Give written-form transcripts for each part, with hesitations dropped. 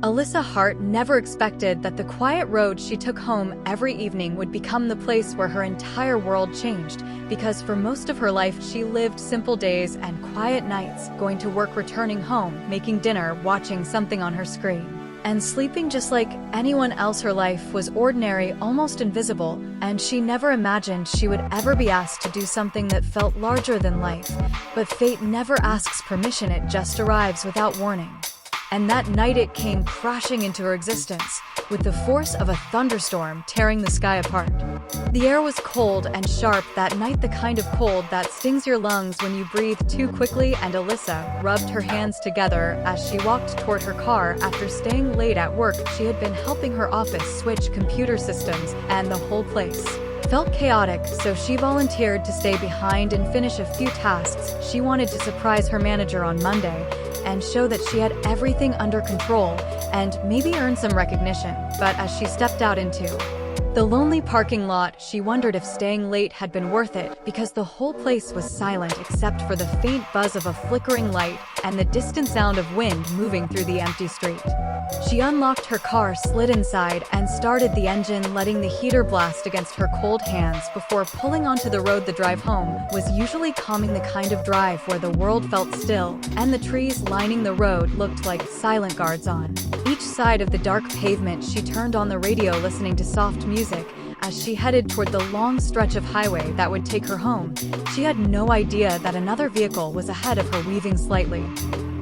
Alyssa Hart never expected that the quiet road she took home every evening would become the place where her entire world changed, because for most of her life she lived simple days and quiet nights, going to work, returning home, making dinner, watching something on her screen, and sleeping just like anyone else. Her life was ordinary, almost invisible, and she never imagined she would ever be asked to do something that felt larger than life. But fate never asks permission, it just arrives without warning. And that night it came crashing into her existence, with the force of a thunderstorm tearing the sky apart. The air was cold and sharp that night, the kind of cold that stings your lungs when you breathe too quickly, and Alyssa rubbed her hands together as she walked toward her car after staying late at work. She had been helping her office switch computer systems, and the whole place felt chaotic, so she volunteered to stay behind and finish a few tasks. She wanted to surprise her manager on Monday and show that she had everything under control, and maybe earn some recognition. But as she stepped out into the lonely parking lot, she wondered if staying late had been worth it, because the whole place was silent except for the faint buzz of a flickering light and the distant sound of wind moving through the empty street. She unlocked her car, slid inside, and started the engine, letting the heater blast against her cold hands before pulling onto the road. The drive home was usually calming, the kind of drive where the world felt still, and the trees lining the road looked like silent guards on each side of the dark pavement. She turned on the radio, listening to soft music as she headed toward the long stretch of highway that would take her home. She had no idea that another vehicle was ahead of her, weaving slightly,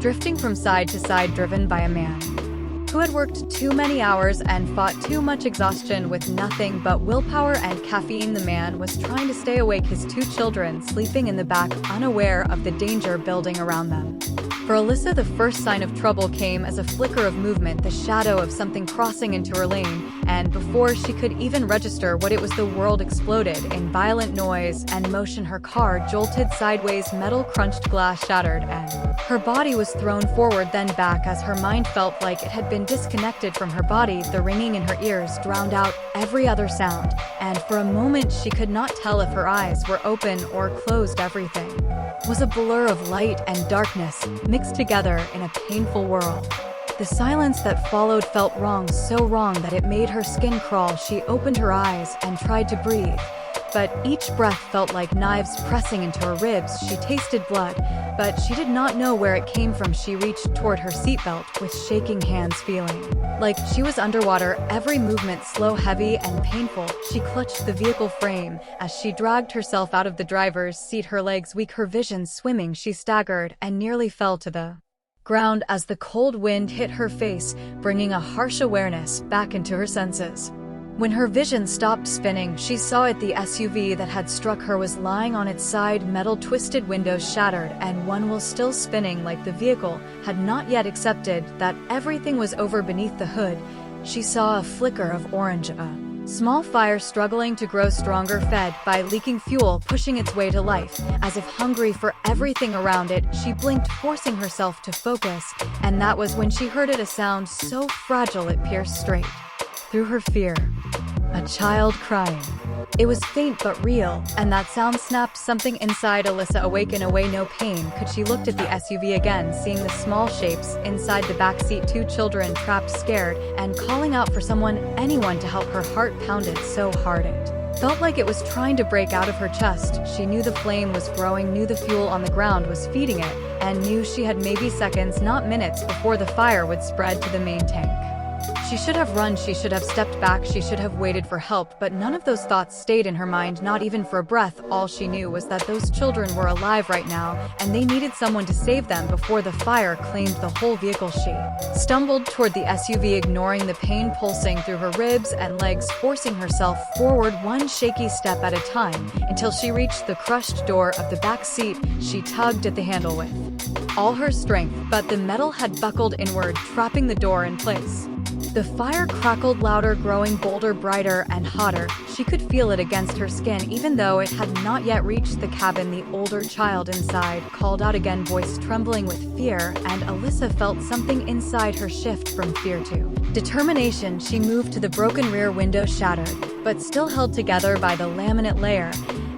drifting from side to side, driven by a man who had worked too many hours and fought too much exhaustion with nothing but willpower and caffeine. The man was trying to stay awake, his two children sleeping in the back, unaware of the danger building around them. For Alyssa, the first sign of trouble came as a flicker of movement, the shadow of something crossing into her lane, and before she could even register what it was, the world exploded in violent noise and motion. Her car jolted sideways, metal crunched, glass shattered, and her body was thrown forward, then back as her mind felt like it had been disconnected from her body. The ringing in her ears drowned out every other sound, and for a moment she could not tell if her eyes were open or closed. Everything was a blur of light and darkness mixed together in a painful whirl. The silence that followed felt wrong, so wrong that it made her skin crawl. She opened her eyes and tried to breathe, but each breath felt like knives pressing into her ribs. She tasted blood, but she did not know where it came from. She reached toward her seatbelt with shaking hands, feeling like she was underwater, every movement slow, heavy, and painful. She clutched the vehicle frame as she dragged herself out of the driver's seat, her legs weak, her vision swimming. She staggered and nearly fell to the ground as the cold wind hit her face, bringing a harsh awareness back into her senses. When her vision stopped spinning, she saw it. The SUV that had struck her was lying on its side, metal twisted, windows shattered, and one wheel still spinning, like the vehicle had not yet accepted that everything was over. Beneath the hood, she saw a flicker of orange, a small fire struggling to grow stronger, fed by leaking fuel, pushing its way to life, as if hungry for everything around it. She blinked, forcing herself to focus, and that was when she heard it, a sound so fragile it pierced straight through her fear. A child crying. It was faint but real, and that sound snapped something inside Alyssa awake. In a way, no pain could. She looked at the SUV again, seeing the small shapes inside the back seat, two children trapped, scared, and calling out for someone, anyone, to help. Her heart pounded so hard it felt like it was trying to break out of her chest. She knew the flame was growing, knew the fuel on the ground was feeding it, and knew she had maybe seconds, not minutes, before the fire would spread to the main tank. She should have run, she should have stepped back, she should have waited for help, but none of those thoughts stayed in her mind, not even for a breath. All she knew was that those children were alive right now, and they needed someone to save them before the fire claimed the whole vehicle. She stumbled toward the SUV, ignoring the pain pulsing through her ribs and legs, forcing herself forward one shaky step at a time until she reached the crushed door of the back seat. She tugged at the handle with all her strength, but the metal had buckled inward, trapping the door in place. The fire crackled louder, growing bolder, brighter, and hotter. She could feel it against her skin, even though it had not yet reached the cabin. The older child inside called out again, voice trembling with fear, and Alyssa felt something inside her shift from fear to determination. She moved to the broken rear window, shattered, but still held together by the laminate layer,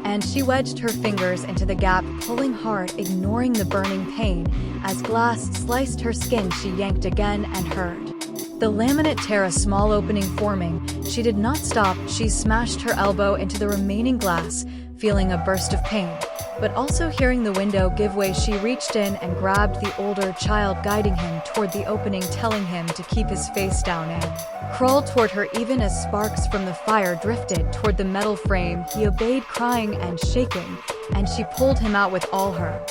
and she wedged her fingers into the gap, pulling hard, ignoring the burning pain. As glass sliced her skin, she yanked again and heard The laminate tear a small opening forming. She did not stop. She smashed her elbow into the remaining glass, feeling a burst of pain. But also hearing the window give way, she reached in and grabbed the older child, guiding him toward the opening, telling him to keep his face down and crawl toward her. Even as sparks from the fire drifted toward the metal frame, he obeyed, crying and shaking, and she pulled him out with all her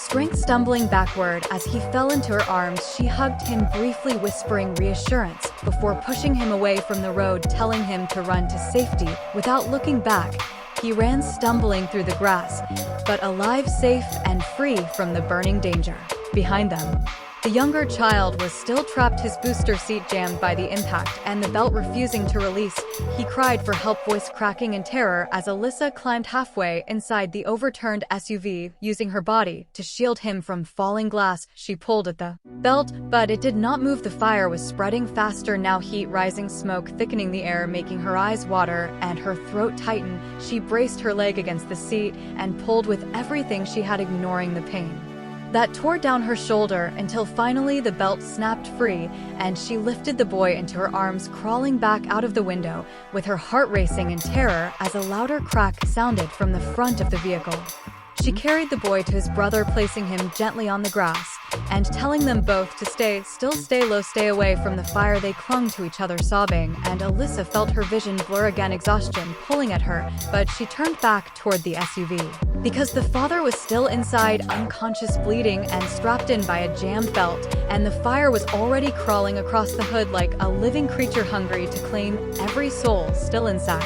strength. Stumbling backward as he fell into her arms, she hugged him briefly, whispering reassurance before pushing him away from the road, telling him to run to safety. Without looking back, he ran, stumbling through the grass, but alive, safe and free from the burning danger. Behind them, the younger child was still trapped, his booster seat jammed by the impact and the belt refusing to release. He cried for help, voice cracking in terror as Alyssa climbed halfway inside the overturned SUV. Using her body to shield him from falling glass, she pulled at the belt, but it did not move. The fire was spreading faster now, heat rising, smoke thickening the air, making her eyes water and her throat tighten. She braced her leg against the seat and pulled with everything she had, ignoring the pain that tore down her shoulder, until finally the belt snapped free and she lifted the boy into her arms, crawling back out of the window with her heart racing in terror as a louder crack sounded from the front of the vehicle. She carried the boy to his brother, placing him gently on the grass and telling them both to stay still, stay low, stay away from the fire. They clung to each other, sobbing, and Alyssa felt her vision blur again, exhaustion pulling at her, but she turned back toward the SUV because the father was still inside, unconscious, bleeding and strapped in by a jammed belt, and the fire was already crawling across the hood like a living creature, hungry to claim every soul still inside.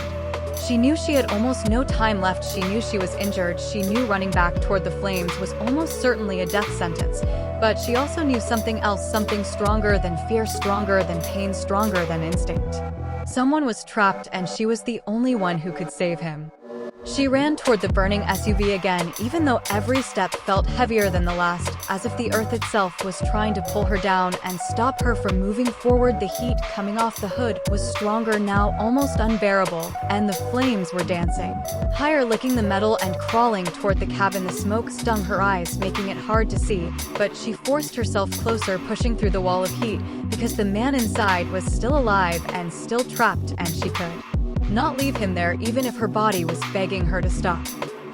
She knew she had almost no time left. She knew she was injured. She knew running back toward the flames was almost certainly a death sentence. But she also knew something else, something stronger than fear, stronger than pain, stronger than instinct. Someone was trapped, and she was the only one who could save him. She ran toward the burning SUV again, even though every step felt heavier than the last, as if the earth itself was trying to pull her down and stop her from moving forward. The heat coming off the hood was stronger now, almost unbearable, and the flames were dancing higher, licking the metal and crawling toward the cabin. The smoke stung her eyes, making it hard to see, but she forced herself closer, pushing through the wall of heat, because the man inside was still alive and still trapped, and she could not leave him there, even if her body was begging her to stop.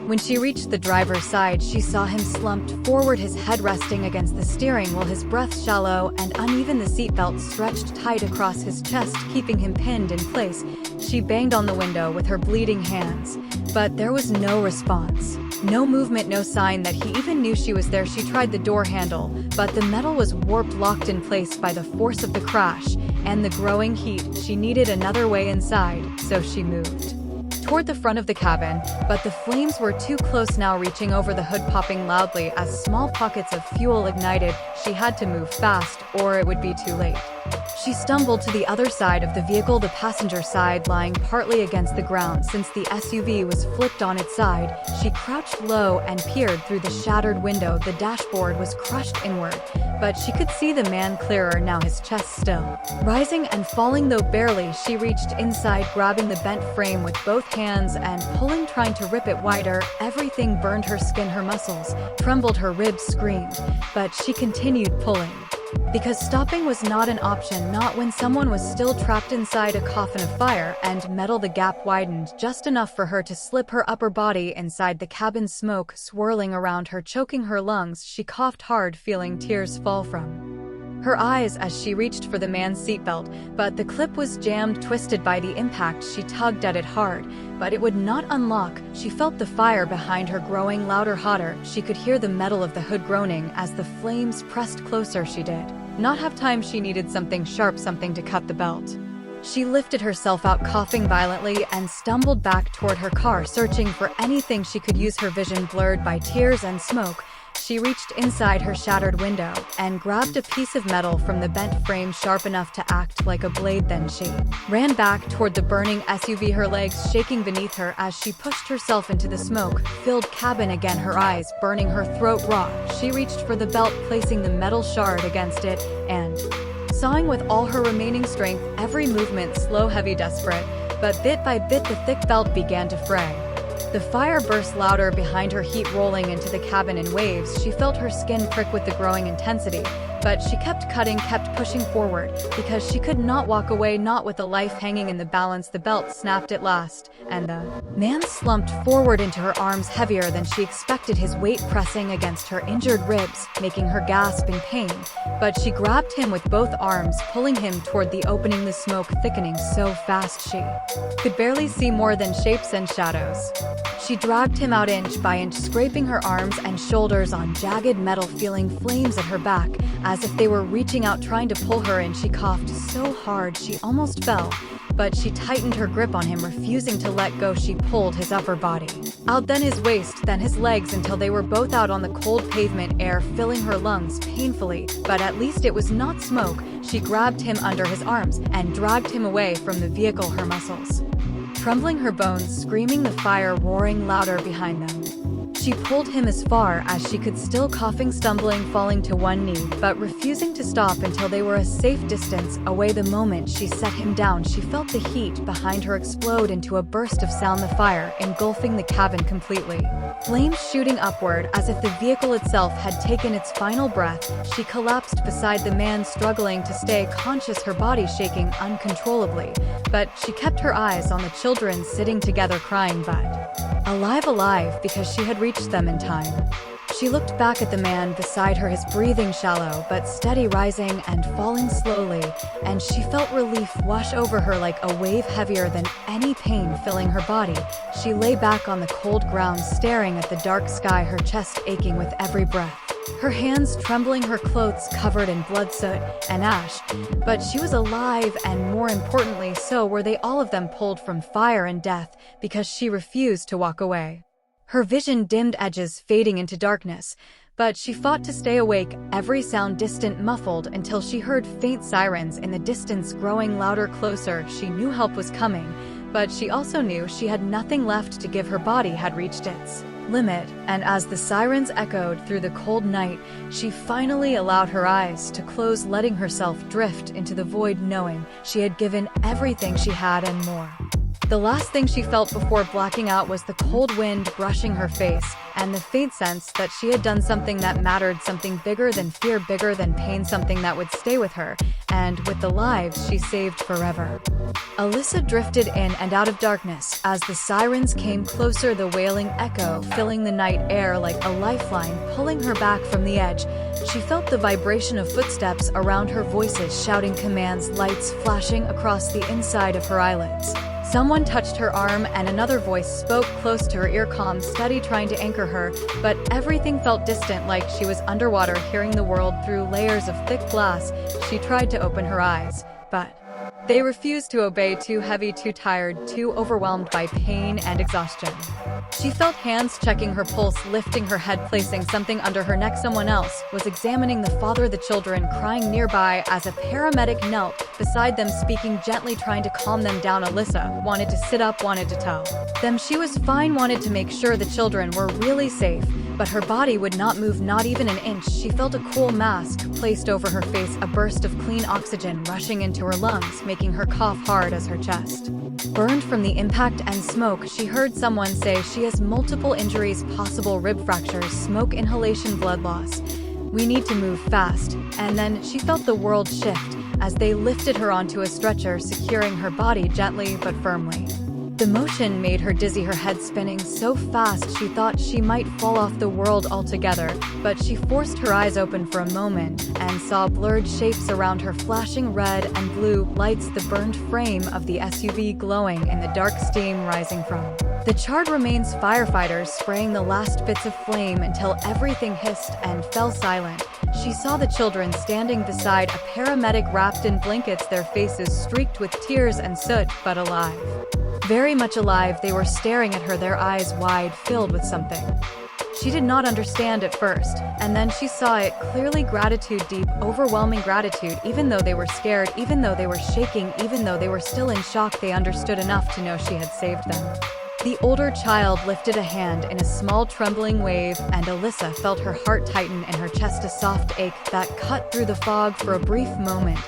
When she reached the driver's side, she saw him slumped forward, his head resting against the steering wheel, his breath shallow and uneven, the seatbelt stretched tight across his chest, keeping him pinned in place. She banged on the window with her bleeding hands, but there was no response. No movement, no sign that he even knew she was there. She tried the door handle, but the metal was warped, locked in place by the force of the crash and the growing heat. She needed another way inside, so she moved toward the front of the cabin, but the flames were too close now, reaching over the hood, popping loudly as small pockets of fuel ignited. She had to move fast, or it would be too late. She stumbled to the other side of the vehicle, the passenger side lying partly against the ground since the SUV was flipped on its side. She crouched low and peered through the shattered window. The dashboard was crushed inward, but she could see the man clearer now, his chest still rising and falling, though barely. She reached inside, grabbing the bent frame with both hands and pulling, trying to rip it wider. Everything burned, her skin, her muscles trembled, her ribs screamed, but she continued pulling, because stopping was not an option, not when someone was still trapped inside a coffin of fire and metal. The gap widened just enough for her to slip her upper body inside the cabin, smoke swirling around her, choking her lungs. She coughed hard, feeling tears fall from her eyes as she reached for the man's seatbelt, but the clip was jammed, twisted by the impact. She tugged at it hard, but it would not unlock. She felt the fire behind her growing louder, hotter. She could hear the metal of the hood groaning as the flames pressed closer. She did not have time. She needed something sharp, something to cut the belt. She lifted herself out, coughing violently, and stumbled back toward her car, searching for anything she could use, her vision blurred by tears and smoke. She reached inside her shattered window and grabbed a piece of metal from the bent frame, sharp enough to act like a blade. Then she ran back toward the burning SUV, her legs shaking beneath her as she pushed herself into the smoke-filled cabin again, her eyes burning, her throat raw. She reached for the belt, placing the metal shard against it and sawing with all her remaining strength, every movement slow, heavy, desperate. But bit by bit the thick belt began to fray. The fire burst louder behind her, heat rolling into the cabin in waves. She felt her skin prick with the growing intensity, But she kept cutting, kept pushing forward, because she could not walk away, not with a life hanging in the balance. The belt snapped at last, and the man slumped forward into her arms, heavier than she expected, his weight pressing against her injured ribs, making her gasp in pain. But she grabbed him with both arms, pulling him toward the opening, the smoke thickening so fast she could barely see more than shapes and shadows. She dragged him out inch by inch, scraping her arms and shoulders on jagged metal, feeling flames at her back, as if they were reaching out trying to pull her in. She coughed so hard she almost fell, but she tightened her grip on him, refusing to let go. She pulled his upper body out, then his waist, then his legs, until they were both out on the cold pavement, air filling her lungs painfully. But at least it was not smoke. She grabbed him under his arms and dragged him away from the vehicle, her muscles trembling, her bones screaming, the fire roaring louder behind them. She pulled him as far as she could, still coughing, stumbling, falling to one knee, but refusing to stop until they were a safe distance away. The moment she set him down, she felt the heat behind her explode into a burst of sound, the fire engulfing the cabin completely. Flames shooting upward as if the vehicle itself had taken its final breath. She collapsed beside the man, struggling to stay conscious, her body shaking uncontrollably. But she kept her eyes on the children sitting together, crying but alive, because she had reached them in time. She looked back at the man beside her, his breathing shallow but steady, rising and falling slowly, and she felt relief wash over her like a wave, heavier than any pain filling her body. She lay back on the cold ground, staring at the dark sky, her chest aching with every breath, her hands trembling, her clothes covered in blood, soot, and ash. But she was alive, and more importantly, so were they, all of them, pulled from fire and death, because she refused to walk away. Her vision dimmed, edges fading into darkness, but she fought to stay awake, every sound distant, muffled, until she heard faint sirens in the distance, growing louder, closer. She knew help was coming, but she also knew she had nothing left to give. Her body had reached its limit, and as the sirens echoed through the cold night, she finally allowed her eyes to close, letting herself drift into the void, knowing she had given everything she had and more. The last thing she felt before blacking out was the cold wind brushing her face, and the faint sense that she had done something that mattered, something bigger than fear, bigger than pain, something that would stay with her, and with the lives she saved forever. Alyssa drifted in and out of darkness as the sirens came closer, the wailing echo filling the night air like a lifeline, pulling her back from the edge. She felt the vibration of footsteps around her, voices shouting commands, lights flashing across the inside of her eyelids. Someone touched her arm, and another voice spoke close to her ear, calm, steady, trying to anchor her, but everything felt distant, like she was underwater, hearing the world through layers of thick glass. She tried to open her eyes, but they refused to obey, too heavy, too tired, too overwhelmed by pain and exhaustion. She felt hands checking her pulse, lifting her head, placing something under her neck. Someone else was examining the father, the children crying nearby as a paramedic knelt beside them, speaking gently, trying to calm them down. Alyssa wanted to sit up, wanted to tell them she was fine, wanted to make sure the children were really safe, but her body would not move, not even an inch. She felt a cool mask placed over her face, a burst of clean oxygen rushing into her lungs, making her cough hard as her chest burned from the impact and smoke. She heard someone say she has multiple injuries, possible rib fractures, smoke inhalation, blood loss. We need to move fast. And then she felt the world shift as they lifted her onto a stretcher, securing her body gently but firmly. The motion made her dizzy, her head spinning so fast she thought she might fall off the world altogether, but she forced her eyes open for a moment and saw blurred shapes around her, flashing red and blue lights, the burned frame of the SUV glowing in the dark, steam rising from the charred remains, firefighters spraying the last bits of flame until everything hissed and fell silent. She saw the children standing beside a paramedic wrapped in blankets, their faces streaked with tears and soot, but alive. Very much alive, they were staring at her, their eyes wide, filled with something she did not understand at first, and then she saw it clearly. Gratitude, deep, overwhelming gratitude. Even though they were scared, even though they were shaking, even though they were still in shock, they understood enough to know she had saved them. The older child lifted a hand in a small trembling wave, and Alyssa felt her heart tighten in her chest, a soft ache that cut through the fog. For a brief moment,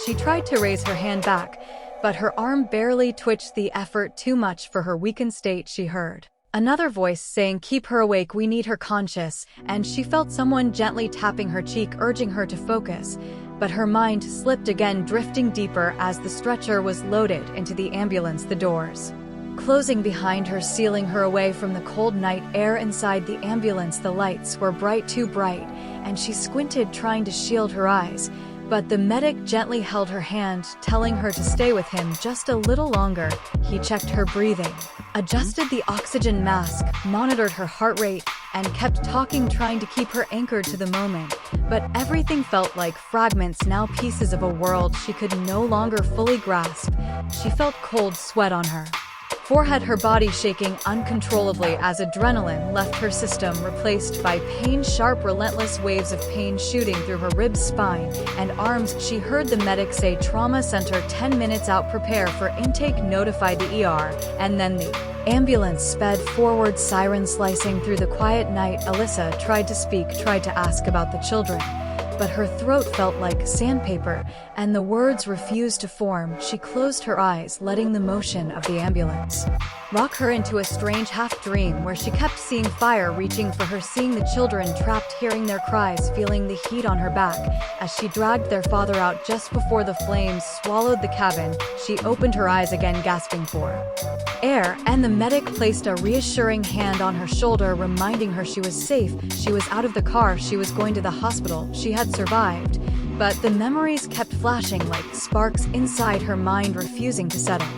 she tried to raise her hand back, but her arm barely twitched, the effort too much for her weakened state. She heard Another voice saying, "Keep her awake, we need her conscious," and she felt someone gently tapping her cheek, urging her to focus. But her mind slipped again, drifting deeper as the stretcher was loaded into the ambulance, the doors closing behind her, sealing her away from the cold night air inside the ambulance. The lights were bright, too bright, and she squinted, trying to shield her eyes. But the medic gently held her hand, telling her to stay with him just a little longer. He checked her breathing, adjusted the oxygen mask, monitored her heart rate, and kept talking, trying to keep her anchored to the moment. But everything felt like fragments, now pieces of a world she could no longer fully grasp. She felt cold sweat on her forehead, her body shaking uncontrollably as adrenaline left her system, replaced by pain, sharp, relentless waves of pain shooting through her ribs, spine, and arms. She heard the medic say, "Trauma center 10 minutes out, prepare for intake, notify the ER," and then the ambulance sped forward, sirens slicing through the quiet night. Alyssa tried to speak, tried to ask about the children, but her throat felt like sandpaper, and the words refused to form. She closed her eyes, letting the motion of the ambulance rock her into a strange half-dream where she kept seeing fire reaching for her, seeing the children trapped, hearing their cries, feeling the heat on her back. As she dragged their father out just before the flames swallowed the cabin, she opened her eyes again, gasping for air, and the medic placed a reassuring hand on her shoulder, reminding her she was safe. She was out of the car, she was going to the hospital, she had survived. But the memories kept flashing like sparks inside her mind, refusing to settle.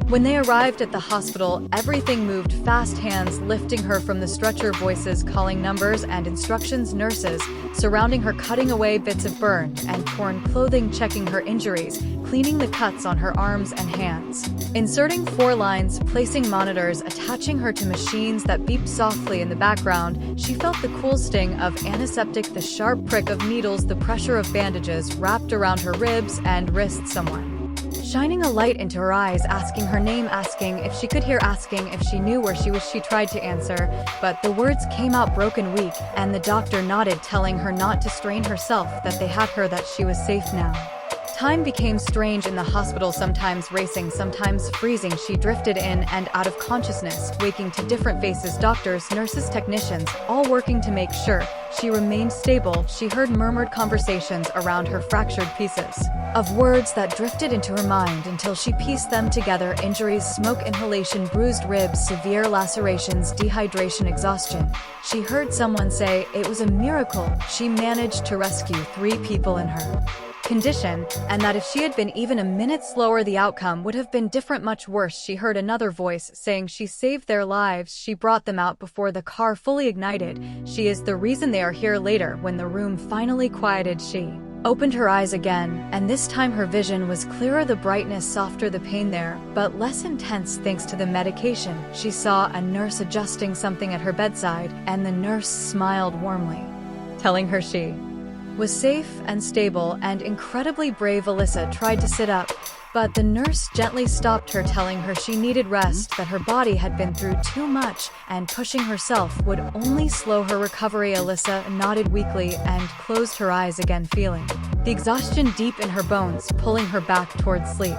When they arrived at the hospital, everything moved fast, hands lifting her from the stretcher, voices calling numbers and instructions, nurses surrounding her, cutting away bits of burned and torn clothing, checking her injuries, cleaning the cuts on her arms and hands, inserting 4 lines, placing monitors, attaching her to machines that beeped softly in the background. She felt the cool sting of antiseptic, the sharp prick of needles, the pressure of bandages wrapped around her ribs and wrists. Someone shining a light into her eyes, asking her name, asking if she could hear, asking if she knew where she was. She tried to answer, but the words came out broken, weak, and the doctor nodded, telling her not to strain herself, that they had her, that she was safe now. Time became strange in the hospital, sometimes racing, sometimes freezing. She drifted in and out of consciousness, waking to different faces, doctors, nurses, technicians, all working to make sure she remained stable. She heard murmured conversations around her, fractured pieces of words that drifted into her mind until she pieced them together. Injuries, smoke inhalation, bruised ribs, severe lacerations, dehydration, exhaustion. She heard someone say it was a miracle she managed to rescue 3 people in her condition, and that if she had been even a minute slower, the outcome would have been different, much worse. She heard another voice saying she saved their lives, she brought them out before the car fully ignited, she is the reason they are here. Later, when the room finally quieted, she opened her eyes again, and this time her vision was clearer, the brightness softer, the pain there, but less intense thanks to the medication. She saw a nurse adjusting something at her bedside, and the nurse smiled warmly, telling her she was safe and stable and incredibly brave. Alyssa tried to sit up, but the nurse gently stopped her, telling her she needed rest, that her body had been through too much, and pushing herself would only slow her recovery. Alyssa nodded weakly and closed her eyes again, feeling the exhaustion deep in her bones, pulling her back towards sleep.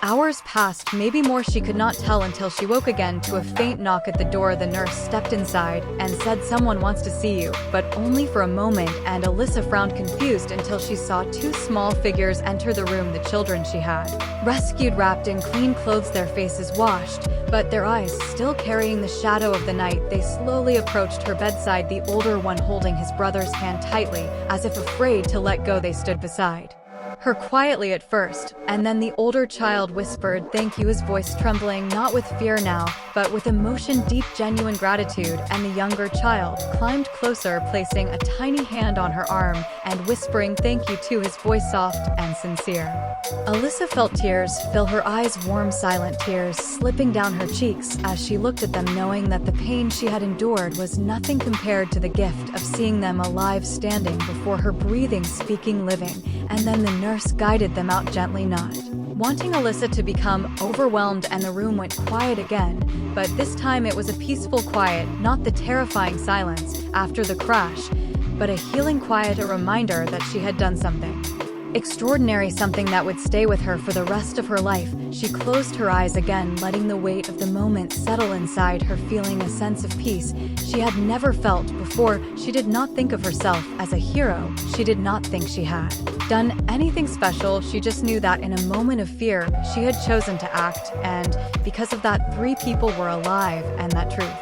Hours passed, maybe more, she could not tell, until she woke again to a faint knock at the door. The nurse stepped inside and said, "Someone wants to see you," but only for a moment, and Alyssa frowned, confused, until she saw 2 small figures enter the room, the children she had rescued, wrapped in clean clothes, their faces washed, but their eyes still carrying the shadow of the night. They slowly approached her bedside, the older one holding his brother's hand tightly, as if afraid to let go. They stood beside her quietly at first, and then the older child whispered, "Thank you," his voice trembling, not with fear now, but with emotion, deep, genuine gratitude. And the younger child climbed closer, placing a tiny hand on her arm and whispering, "Thank you too," his voice soft and sincere. Alyssa felt tears fill her eyes, warm, silent tears slipping down her cheeks as she looked at them, knowing that the pain she had endured was nothing compared to the gift of seeing them alive, standing before her, breathing, speaking, living. And then the nurse guided them out gently, not wanting Alyssa to become overwhelmed, and the room went quiet again. But this time it was a peaceful quiet, not the terrifying silence after the crash, but a healing quiet, a reminder that she had done something extraordinary, something that would stay with her for the rest of her life. She closed her eyes again, letting the weight of the moment settle inside her, feeling a sense of peace she had never felt before. She did not think of herself as a hero. She did not think she had done anything special. She just knew that in a moment of fear, she had chosen to act, and because of that, 3 people were alive, and that truth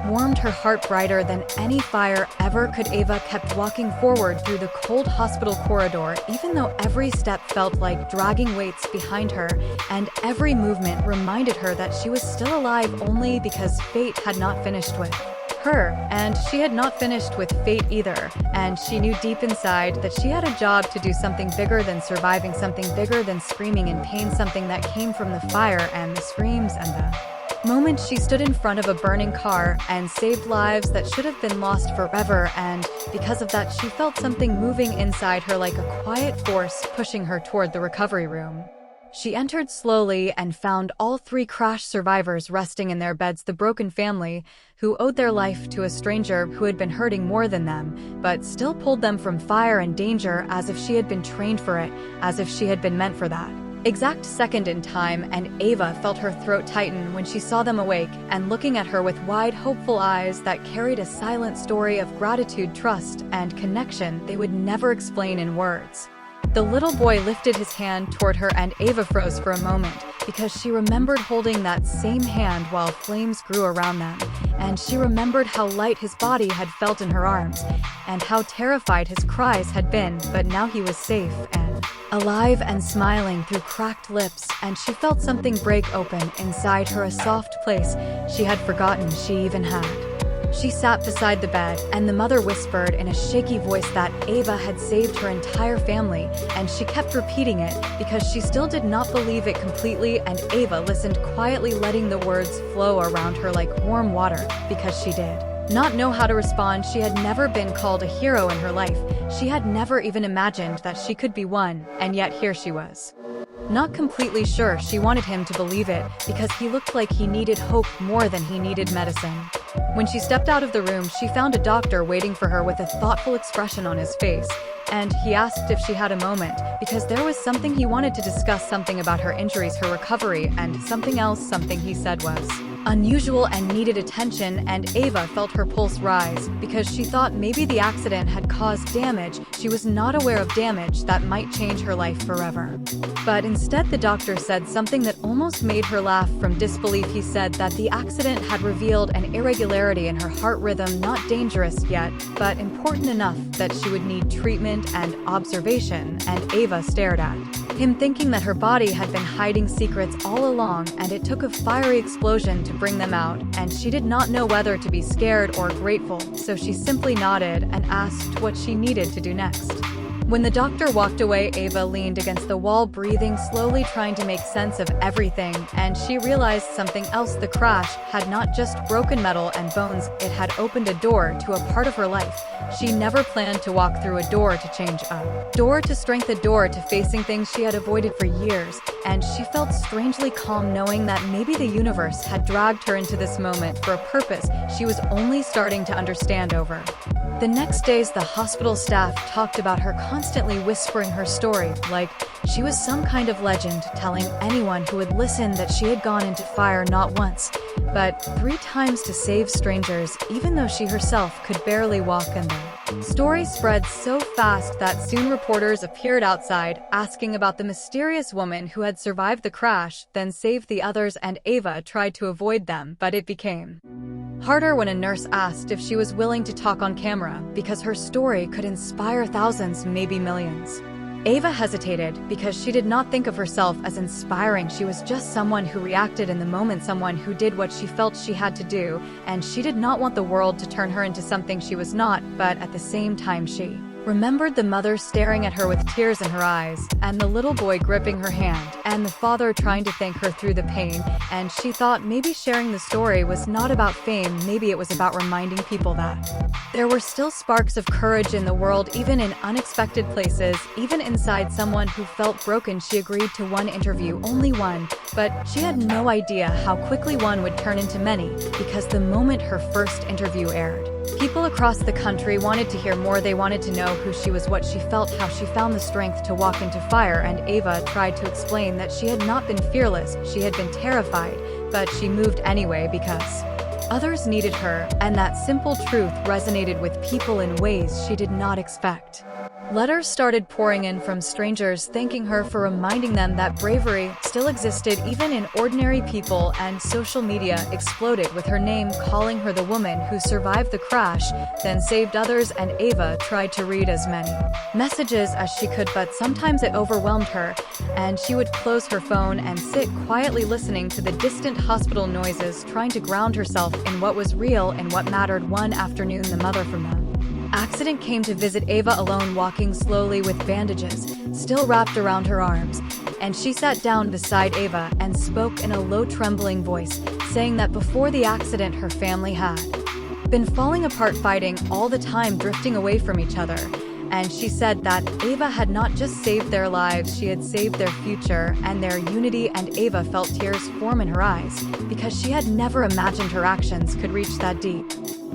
warmed her heart brighter than any fire ever could. Eva kept walking forward through the cold hospital corridor, even though every step felt like dragging weights behind her, and every movement reminded her that she was still alive only because fate had not finished with her, and she had not finished with fate either. And she knew deep inside that she had a job to do, something bigger than surviving, something bigger than screaming in pain, something that came from the fire and the screams and the moment she stood in front of a burning car and saved lives that should have been lost forever. And because of that, she felt something moving inside her, like a quiet force pushing her toward the recovery room. She entered slowly and found all 3 crash survivors resting in their beds, the broken family who owed their life to a stranger who had been hurting more than them, but still pulled them from fire and danger as if she had been trained for it, as if she had been meant for that exact second in time. And Eva felt her throat tighten when she saw them awake and looking at her with wide, hopeful eyes that carried a silent story of gratitude, trust, and connection they would never explain in words. The little boy lifted his hand toward her, and Eva froze for a moment because she remembered holding that same hand while flames grew around them, and she remembered how light his body had felt in her arms and how terrified his cries had been. But now he was safe and alive and smiling through cracked lips, and she felt something break open inside her, a soft place she had forgotten she even had. She sat beside the bed, and the mother whispered in a shaky voice that Eva had saved her entire family, and she kept repeating it because she still did not believe it completely. And Eva listened quietly, letting the words flow around her like warm water, because she did not know how to respond. She had never been called a hero in her life. She had never even imagined that she could be one, and yet here she was. Not completely sure she wanted him to believe it, because he looked like he needed hope more than he needed medicine. When she stepped out of the room, she found a doctor waiting for her with a thoughtful expression on his face, and he asked if she had a moment, because there was something he wanted to discuss, something about her injuries, her recovery, and something else. Something he said was unusual and needed attention. And Eva felt her pulse rise because she thought maybe the accident had caused damage she was not aware of, damage that might change her life forever. But instead, the doctor said something that almost made her laugh from disbelief. He said that the accident had revealed an irregularity in her heart rhythm, not dangerous yet, but important enough that she would need treatment and observation. And Eva stared at him, thinking that her body had been hiding secrets all along, and it took a fiery explosion to bring them out. And she did not know whether to be scared or grateful, so she simply nodded and asked what she needed to do next. When the doctor walked away, Eva leaned against the wall, breathing slowly, trying to make sense of everything, and she realized something else. The crash had not just broken metal and bones, it had opened a door to a part of her life she never planned to walk through, a door to change, a door to strength, a door to facing things she had avoided for years. And she felt strangely calm, knowing that maybe the universe had dragged her into this moment for a purpose she was only starting to understand. Over the next days, the hospital staff talked about her, constantly whispering her story like she was some kind of legend, telling anyone who would listen that she had gone into fire not once, but 3 times to save strangers, even though she herself could barely walk. And the story spread so fast that soon reporters appeared outside, asking about the mysterious woman who had survived the crash, then saved the others. And Eva tried to avoid them, but it became harder when a nurse asked if she was willing to talk on camera, because her story could inspire thousands, maybe millions. Eva hesitated because she did not think of herself as inspiring. She was just someone who reacted in the moment, someone who did what she felt she had to do, and she did not want the world to turn her into something she was not. But at the same time, she remembered the mother staring at her with tears in her eyes, and the little boy gripping her hand, and the father trying to thank her through the pain. And she thought maybe sharing the story was not about fame, maybe it was about reminding people that there were still sparks of courage in the world, even in unexpected places, even inside someone who felt broken. She agreed to one interview, only one, but she had no idea how quickly one would turn into many, because the moment her first interview aired, People across the country wanted to hear more. They wanted to know who she was, what she felt, how she found the strength to walk into fire, and Eva tried to explain that she had not been fearless, she had been terrified, but she moved anyway because others needed her, and that simple truth resonated with people in ways she did not expect. Letters started pouring in from strangers thanking her for reminding them that bravery still existed even in ordinary people, and social media exploded with her name, calling her the woman who survived the crash, then saved others. And Eva tried to read as many messages as she could, but sometimes it overwhelmed her, and she would close her phone and sit quietly listening to the distant hospital noises, trying to ground herself in what was real and what mattered. One afternoon, the mother from the accident came to visit Eva alone, walking slowly with bandages still wrapped around her arms, and she sat down beside Eva and spoke in a low, trembling voice, saying that before the accident her family had been falling apart, fighting all the time, drifting away from each other. And she said that Eva had not just saved their lives, she had saved their future and their unity. And Eva felt tears form in her eyes because she had never imagined her actions could reach that deep.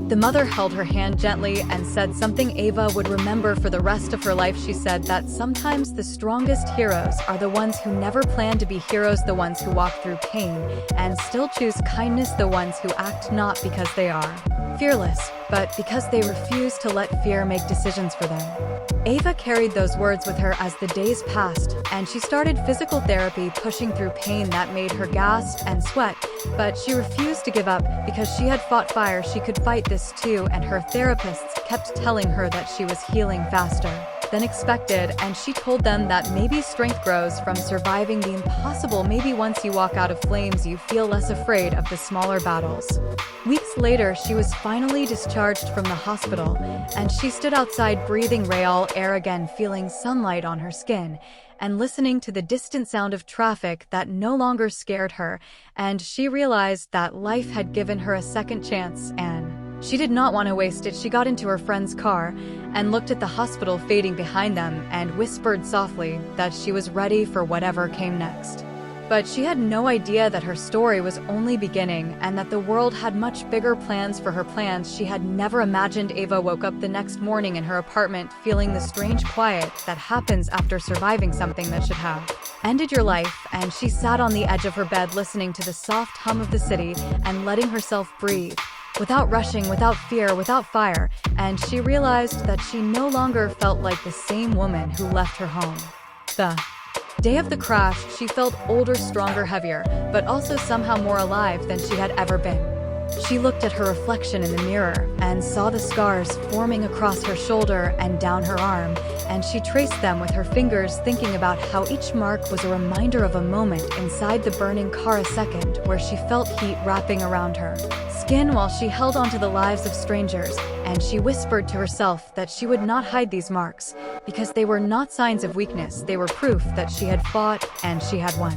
The mother held her hand gently and said something Eva would remember for the rest of her life. She said that sometimes the strongest heroes are the ones who never plan to be heroes, the ones who walk through pain and still choose kindness, the ones who act not because they are fearless, but because they refuse to let fear make decisions for them. Eva carried those words with her as the days passed, and she started physical therapy, pushing through pain that made her gasp and sweat, but she refused to give up because she had fought fire. She could fight this too, and her therapists kept telling her that she was healing faster than expected, and she told them that maybe strength grows from surviving the impossible. Maybe once you walk out of flames, you feel less afraid of the smaller battles. Weeks later, she was finally discharged from the hospital, and she stood outside, breathing real air again, feeling sunlight on her skin, and listening to the distant sound of traffic that no longer scared her. And she realized that life had given her a second chance, and she did not want to waste it. She got into her friend's car and looked at the hospital fading behind them and whispered softly that she was ready for whatever came next. But she had no idea that her story was only beginning, and that the world had much bigger plans for her, plans she had never imagined. Eva woke up the next morning in her apartment, feeling the strange quiet that happens after surviving something that should have ended your life, and she sat on the edge of her bed, listening to the soft hum of the city and letting herself breathe, without rushing, without fear, without fire. And she realized that she no longer felt like the same woman who left her home the day of the crash. She felt older, stronger, heavier, but also somehow more alive than she had ever been. She looked at her reflection in the mirror and saw the scars forming across her shoulder and down her arm, and she traced them with her fingers, thinking about how each mark was a reminder of a moment inside the burning car, a second where she felt heat wrapping around her skin while she held onto the lives of strangers. And she whispered to herself that she would not hide these marks, because they were not signs of weakness, they were proof that she had fought and she had won.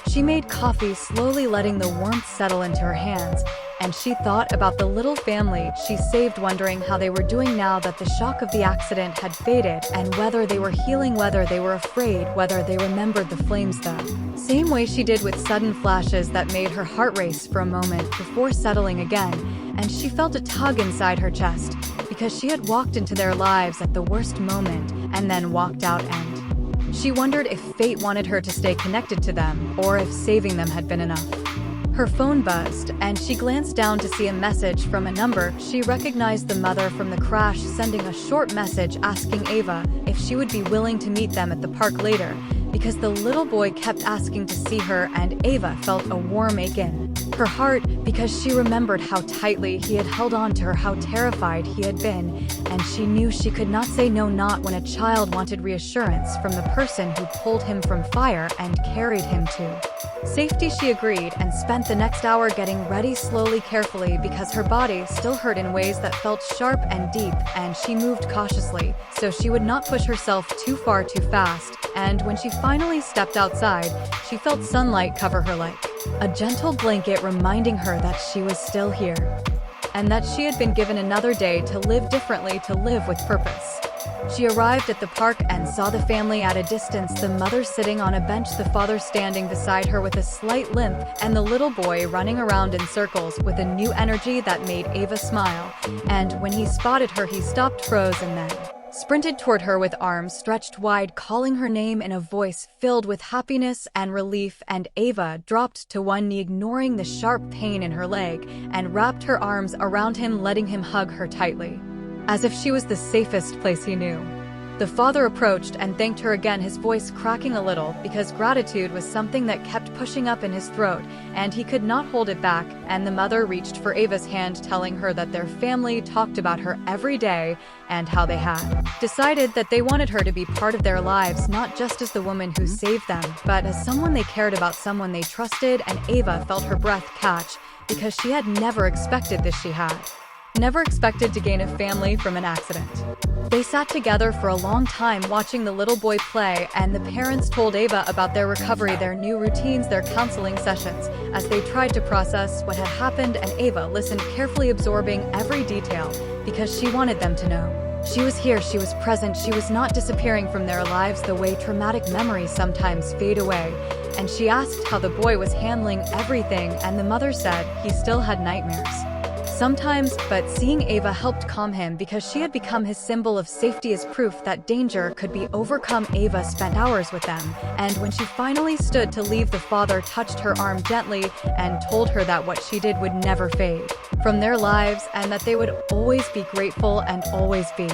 She made coffee, slowly letting the warmth settle into her hands, and she thought about the little family she saved, wondering how they were doing now that the shock of the accident had faded, and whether they were healing, whether they were afraid, whether they remembered the flames the same way she did, with sudden flashes that made her heart race for a moment before settling again. And she felt a tug inside her chest, because she had walked into their lives at the worst moment and then walked out, and she wondered if fate wanted her to stay connected to them, or if saving them had been enough. Her phone buzzed, and she glanced down to see a message from a number she recognized, the mother from the crash, sending a short message asking Eva if she would be willing to meet them at the park later, because the little boy kept asking to see her. And Eva felt a warm ache in her heart, because she remembered how tightly he had held on to her, how terrified he had been, and she knew she could not say no, not when a child wanted reassurance from the person who pulled him from fire and carried him to safety. She agreed and spent the next hour getting ready, slowly, carefully, because her body still hurt in ways that felt sharp and deep, and she moved cautiously so she would not push herself too far too fast. And when she finally stepped outside, she felt sunlight cover her like a gentle blanket, reminding her that she was still here, and that she had been given another day to live differently, to live with purpose. She arrived at the park and saw the family at a distance, the mother sitting on a bench, the father standing beside her with a slight limp, and the little boy running around in circles with a new energy that made Eva smile. And when he spotted her, he stopped, froze, and then sprinted toward her with arms stretched wide, calling her name in a voice filled with happiness and relief. And Eva dropped to one knee, ignoring the sharp pain in her leg, and wrapped her arms around him, letting him hug her tightly, as if she was the safest place he knew. The father approached and thanked her again, his voice cracking a little because gratitude was something that kept pushing up in his throat, and he could not hold it back. And the mother reached for Eva's hand, telling her that their family talked about her every day and how they had decided that they wanted her to be part of their lives, not just as the woman who saved them, but as someone they cared about, someone they trusted. And Eva felt her breath catch because she had never expected this. She had never expected to gain a family from an accident. They sat together for a long time watching the little boy play, and the parents told Eva about their recovery, their new routines, their counseling sessions, as they tried to process what had happened. And Eva listened carefully, absorbing every detail because she wanted them to know she was here, she was present, she was not disappearing from their lives the way traumatic memories sometimes fade away. And she asked how the boy was handling everything, and the mother said he still had nightmares sometimes, but seeing Eva helped calm him because she had become his symbol of safety, as proof that danger could be overcome. Eva spent hours with them, and when she finally stood to leave, the father touched her arm gently and told her that what she did would never fade from their lives, and that they would always be grateful and always be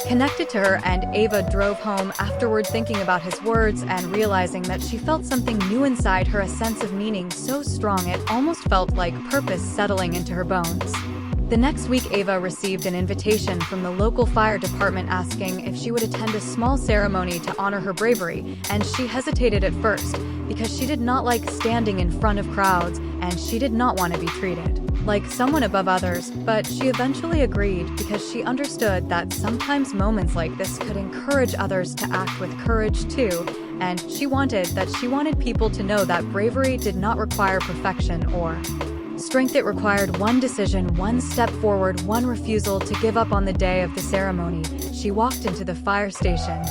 connected to her. And Eva drove home afterward, thinking about his words and realizing that she felt something new inside her, a sense of meaning so strong it almost felt like purpose settling into her bones. The next week, Eva received an invitation from the local fire department asking if she would attend a small ceremony to honor her bravery, and she hesitated at first because she did not like standing in front of crowds, and she did not want to be treated like someone above others, but she eventually agreed because she understood that sometimes moments like this could encourage others to act with courage too, and she wanted people to know that bravery did not require perfection or strength. It required one decision, one step forward, one refusal to give up. On the day of the ceremony, she walked into the fire station,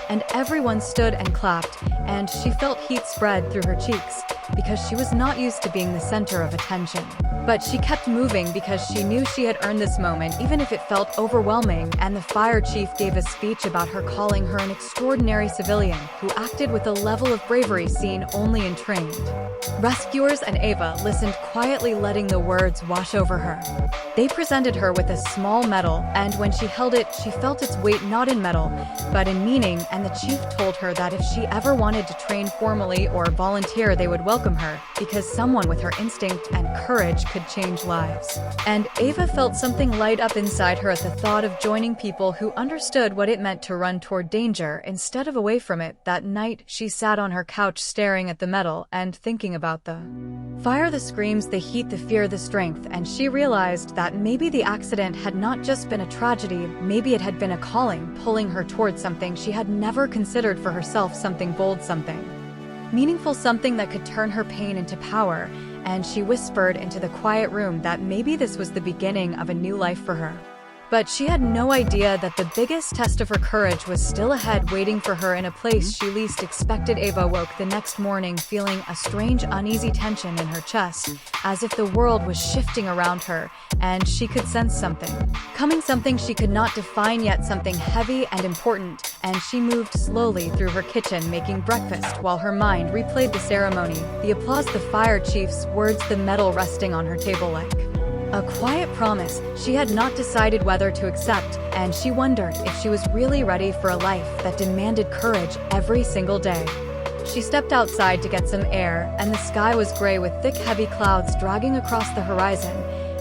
and everyone stood and clapped, and she felt heat spread through her cheeks because she was not used to being the center of attention. But she kept moving because she knew she had earned this moment, even if it felt overwhelming. And the fire chief gave a speech about her, calling her an extraordinary civilian who acted with a level of bravery seen only in trained rescuers. And Eva listened quietly, letting the words wash over her. They presented her with a small medal, and when she held it, she felt its weight not in metal, but in meaning. And the chief told her that if she ever wanted to train formally or volunteer, they would welcome her, because someone with her instinct and courage could change lives. And Eva felt something light up inside her at the thought of joining people who understood what it meant to run toward danger instead of away from it. That night, she sat on her couch staring at the medal and thinking about the fire, the screams, the heat, the fear, the strength, and she realized that maybe the accident had not just been a tragedy, maybe it had been a calling, pulling her towards something she had never considered for herself, something bold, something meaningful, something that could turn her pain into power. And she whispered into the quiet room that maybe this was the beginning of a new life for her. But she had no idea that the biggest test of her courage was still ahead, waiting for her in a place she least expected. Eva woke the next morning feeling a strange, uneasy tension in her chest, as if the world was shifting around her, and she could sense something coming, something she could not define yet, something heavy and important. And she moved slowly through her kitchen, making breakfast while her mind replayed the ceremony, the applause, the fire chief's words, the medal resting on her table like a quiet promise she had not decided whether to accept. And she wondered if she was really ready for a life that demanded courage every single day. She stepped outside to get some air, and the sky was gray with thick, heavy clouds dragging across the horizon.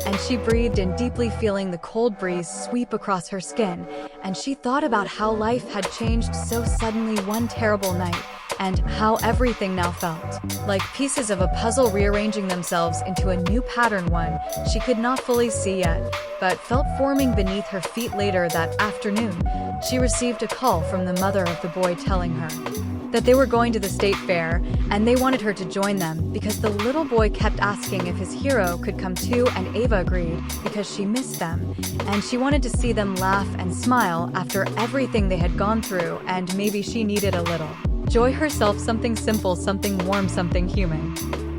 And she breathed in deeply, feeling the cold breeze sweep across her skin. And she thought about how life had changed so suddenly one terrible night, and how everything now felt like pieces of a puzzle rearranging themselves into a new pattern, one she could not fully see yet, but felt forming beneath her feet. Later that afternoon, she received a call from the mother of the boy telling her that they were going to the state fair, and they wanted her to join them because the little boy kept asking if his hero could come too, and Eva agreed because she missed them, and she wanted to see them laugh and smile after everything they had gone through, and maybe she needed a little joy herself, something simple, something warm, something human.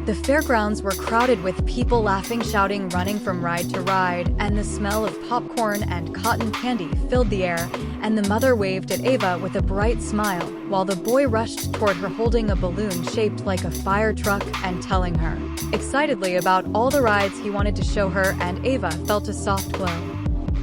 The fairgrounds were crowded with people laughing, shouting, running from ride to ride, and the smell of popcorn and cotton candy filled the air, and the mother waved at Eva with a bright smile, while the boy rushed toward her holding a balloon shaped like a fire truck and telling her excitedly about all the rides he wanted to show her, and Eva felt a soft glow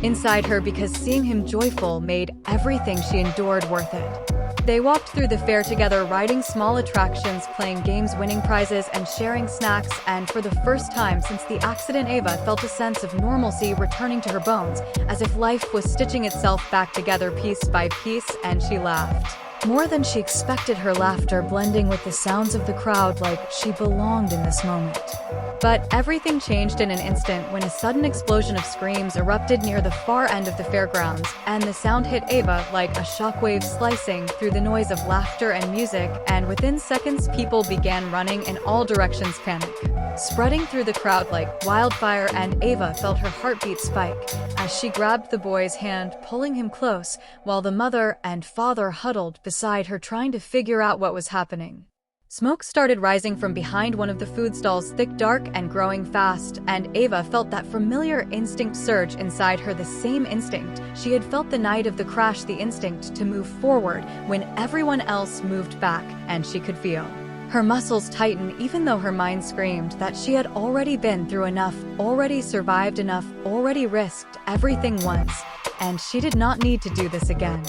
inside her because seeing him joyful made everything she endured worth it. They walked through the fair together, riding small attractions, playing games, winning prizes, and sharing snacks, and for the first time since the accident, Eva felt a sense of normalcy returning to her bones, as if life was stitching itself back together piece by piece, and she laughed more than she expected, her laughter blending with the sounds of the crowd like she belonged in this moment. But everything changed in an instant when a sudden explosion of screams erupted near the far end of the fairgrounds, and the sound hit Eva like a shockwave, slicing through the noise of laughter and music, and within seconds people began running in all directions, panic spreading through the crowd like wildfire, and Eva felt her heartbeat spike as she grabbed the boy's hand, pulling him close, while the mother and father huddled beside her trying to figure out what was happening. Smoke started rising from behind one of the food stalls, thick, dark, and growing fast, and Eva felt that familiar instinct surge inside her, the same instinct she had felt the night of the crash, the instinct to move forward when everyone else moved back, and she could feel her muscles tighten even though her mind screamed that she had already been through enough, already survived enough, already risked everything once, and she did not need to do this again.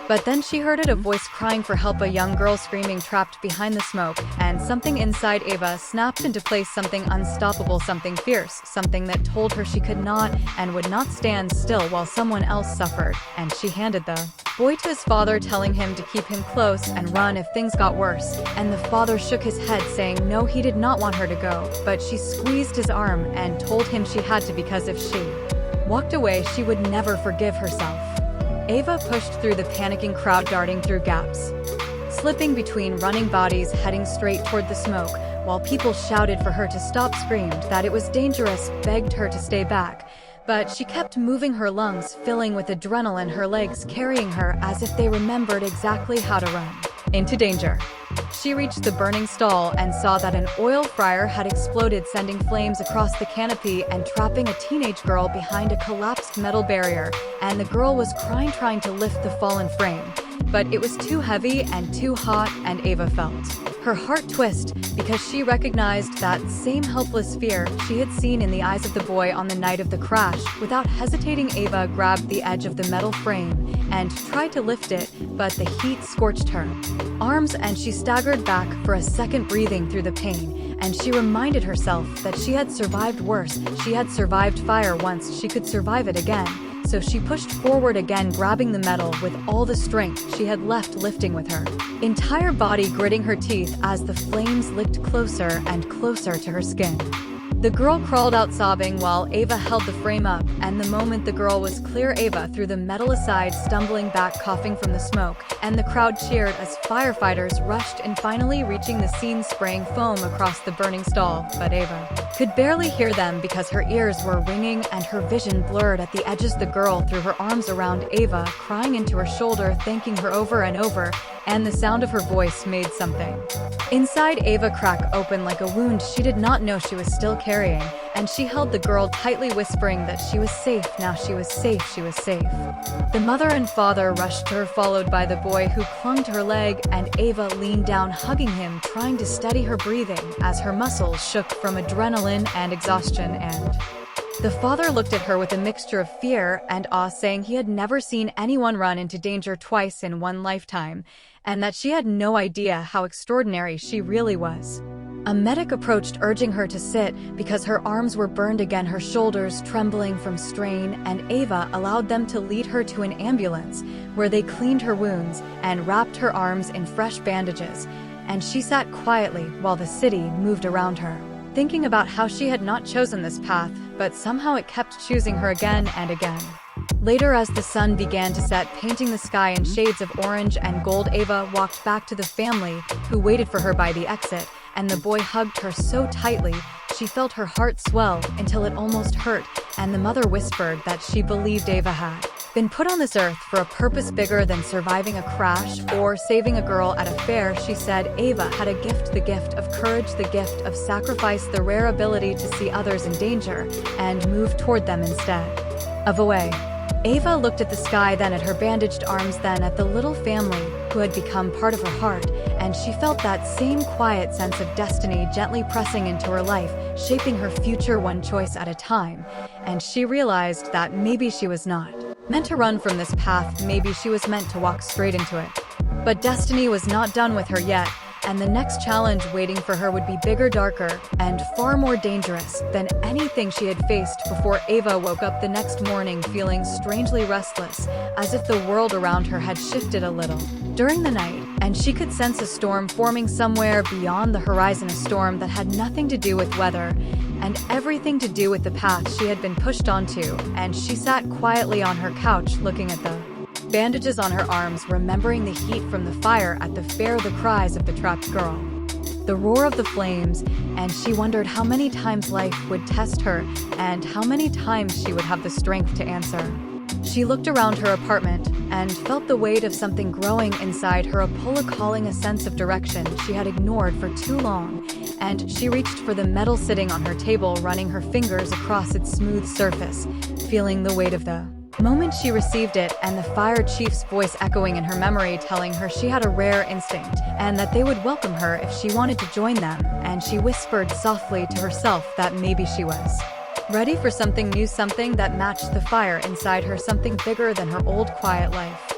But then she heard it, a voice crying for help, a young girl screaming, trapped behind the smoke, and something inside Eva snapped into place, something unstoppable, something fierce, something that told her she could not and would not stand still while someone else suffered, and she handed the boy to his father, telling him to keep him close and run if things got worse, and the father shook his head, saying no, he did not want her to go, but she squeezed his arm and told him she had to, because if she walked away, she would never forgive herself. Eva pushed through the panicking crowd, darting through gaps, slipping between running bodies, heading straight toward the smoke, while people shouted for her to stop, screamed that it was dangerous, begged her to stay back. But she kept moving, her lungs filling with adrenaline, her legs carrying her as if they remembered exactly how to run into danger. She reached the burning stall and saw that an oil fryer had exploded, sending flames across the canopy and trapping a teenage girl behind a collapsed metal barrier, and the girl was crying, trying to lift the fallen frame. But it was too heavy and too hot, and Eva felt her heart twist because she recognized that same helpless fear she had seen in the eyes of the boy on the night of the crash. Without hesitating, Eva grabbed the edge of the metal frame and tried to lift it, but the heat scorched her arms and she staggered back for a second, breathing through the pain, and she reminded herself that she had survived worse. She had survived fire once, she could survive it again. So she pushed forward again, grabbing the metal with all the strength she had left, lifting with her entire body, gritting her teeth as the flames licked closer and closer to her skin. The girl crawled out sobbing while Eva held the frame up, and the moment the girl was clear, Eva threw the metal aside, stumbling back, coughing from the smoke, and the crowd cheered as firefighters rushed in, finally reaching the scene, spraying foam across the burning stall. But Eva could barely hear them because her ears were ringing and her vision blurred at the edges. The girl threw her arms around Eva, crying into her shoulder, thanking her over and over, and the sound of her voice made something inside Eva crack open like a wound she did not know she was still carrying, and she held the girl tightly, whispering that she was safe now, she was safe, she was safe. The mother and father rushed to her, followed by the boy who clung to her leg, and Eva leaned down, hugging him, trying to steady her breathing as her muscles shook from adrenaline and exhaustion. And the father looked at her with a mixture of fear and awe, saying he had never seen anyone run into danger twice in one lifetime, and that she had no idea how extraordinary she really was. A medic approached, urging her to sit because her arms were burned again, her shoulders trembling from strain, and Eva allowed them to lead her to an ambulance where they cleaned her wounds and wrapped her arms in fresh bandages, and she sat quietly while the city moved around her, thinking about how she had not chosen this path, but somehow it kept choosing her again and again. Later, as the sun began to set, painting the sky in shades of orange and gold, Eva walked back to the family, who waited for her by the exit, and the boy hugged her so tightly, she felt her heart swell until it almost hurt, and the mother whispered that she believed Eva had been put on this earth for a purpose bigger than surviving a crash or saving a girl at a fair. She said Eva had a gift, the gift of courage, the gift of sacrifice, the rare ability to see others in danger and move toward them instead of away. Eva looked at the sky, then at her bandaged arms, then at the little family who had become part of her heart, and she felt that same quiet sense of destiny gently pressing into her life, shaping her future one choice at a time. And she realized that maybe she was not meant to run from this path, maybe she was meant to walk straight into it. But destiny was not done with her yet, and the next challenge waiting for her would be bigger, darker, and far more dangerous than anything she had faced before. Eva woke up the next morning feeling strangely restless, as if the world around her had shifted a little during the night, and she could sense a storm forming somewhere beyond the horizon, a storm that had nothing to do with weather and everything to do with the path she had been pushed onto. And she sat quietly on her couch, looking at the bandages on her arms, remembering the heat from the fire at the fair, the cries of the trapped girl, the roar of the flames, and she wondered how many times life would test her and how many times she would have the strength to answer. She looked around her apartment and felt the weight of something growing inside her, a pull, a calling, a sense of direction she had ignored for too long, and she reached for the metal sitting on her table, running her fingers across its smooth surface, feeling the weight of the moment she received it, and the fire chief's voice echoing in her memory, telling her she had a rare instinct and that they would welcome her if she wanted to join them. And she whispered softly to herself that maybe she was ready for something new, something that matched the fire inside her, something bigger than her old quiet life.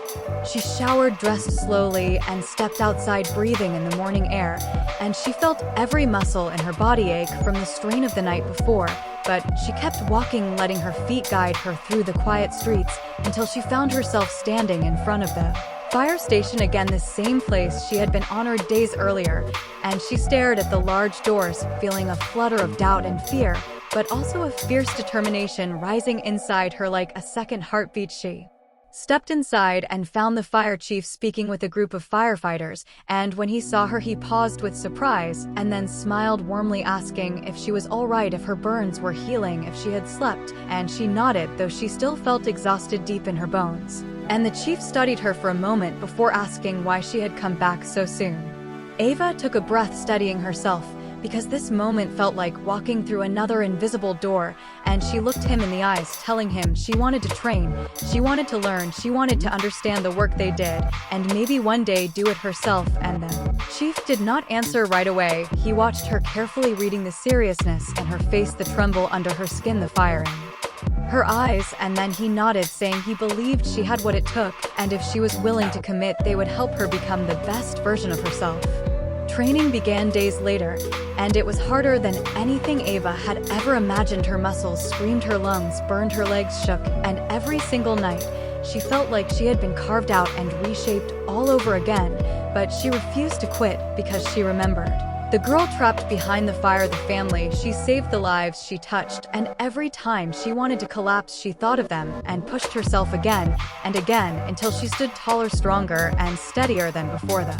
She showered, dressed slowly, and stepped outside, breathing in the morning air, and she felt every muscle in her body ache from the strain of the night before. But she kept walking, letting her feet guide her through the quiet streets until she found herself standing in front of the fire station again, the same place she had been honored days earlier, and she stared at the large doors, feeling a flutter of doubt and fear, but also a fierce determination rising inside her like a second heartbeat. She stepped inside and found the fire chief speaking with a group of firefighters, and when he saw her, he paused with surprise and then smiled warmly, asking if she was all right, if her burns were healing, if she had slept, and she nodded, though she still felt exhausted deep in her bones. And the chief studied her for a moment before asking why she had come back so soon. Eva took a breath, steadying herself, because this moment felt like walking through another invisible door, and she looked him in the eyes, telling him she wanted to train, she wanted to learn, she wanted to understand the work they did, and maybe one day do it herself. And the chief did not answer right away. He watched her carefully, reading the seriousness in her face, the tremble under her skin, the fire in her eyes, and then he nodded, saying he believed she had what it took, and if she was willing to commit, they would help her become the best version of herself. Training began days later, and it was harder than anything Eva had ever imagined. Her muscles screamed, her lungs burned, her legs shook, and every single night, she felt like she had been carved out and reshaped all over again. But she refused to quit because she remembered the girl trapped behind the fire, the family she saved, the lives she touched, and every time she wanted to collapse, she thought of them and pushed herself again and again until she stood taller, stronger, and steadier than before. The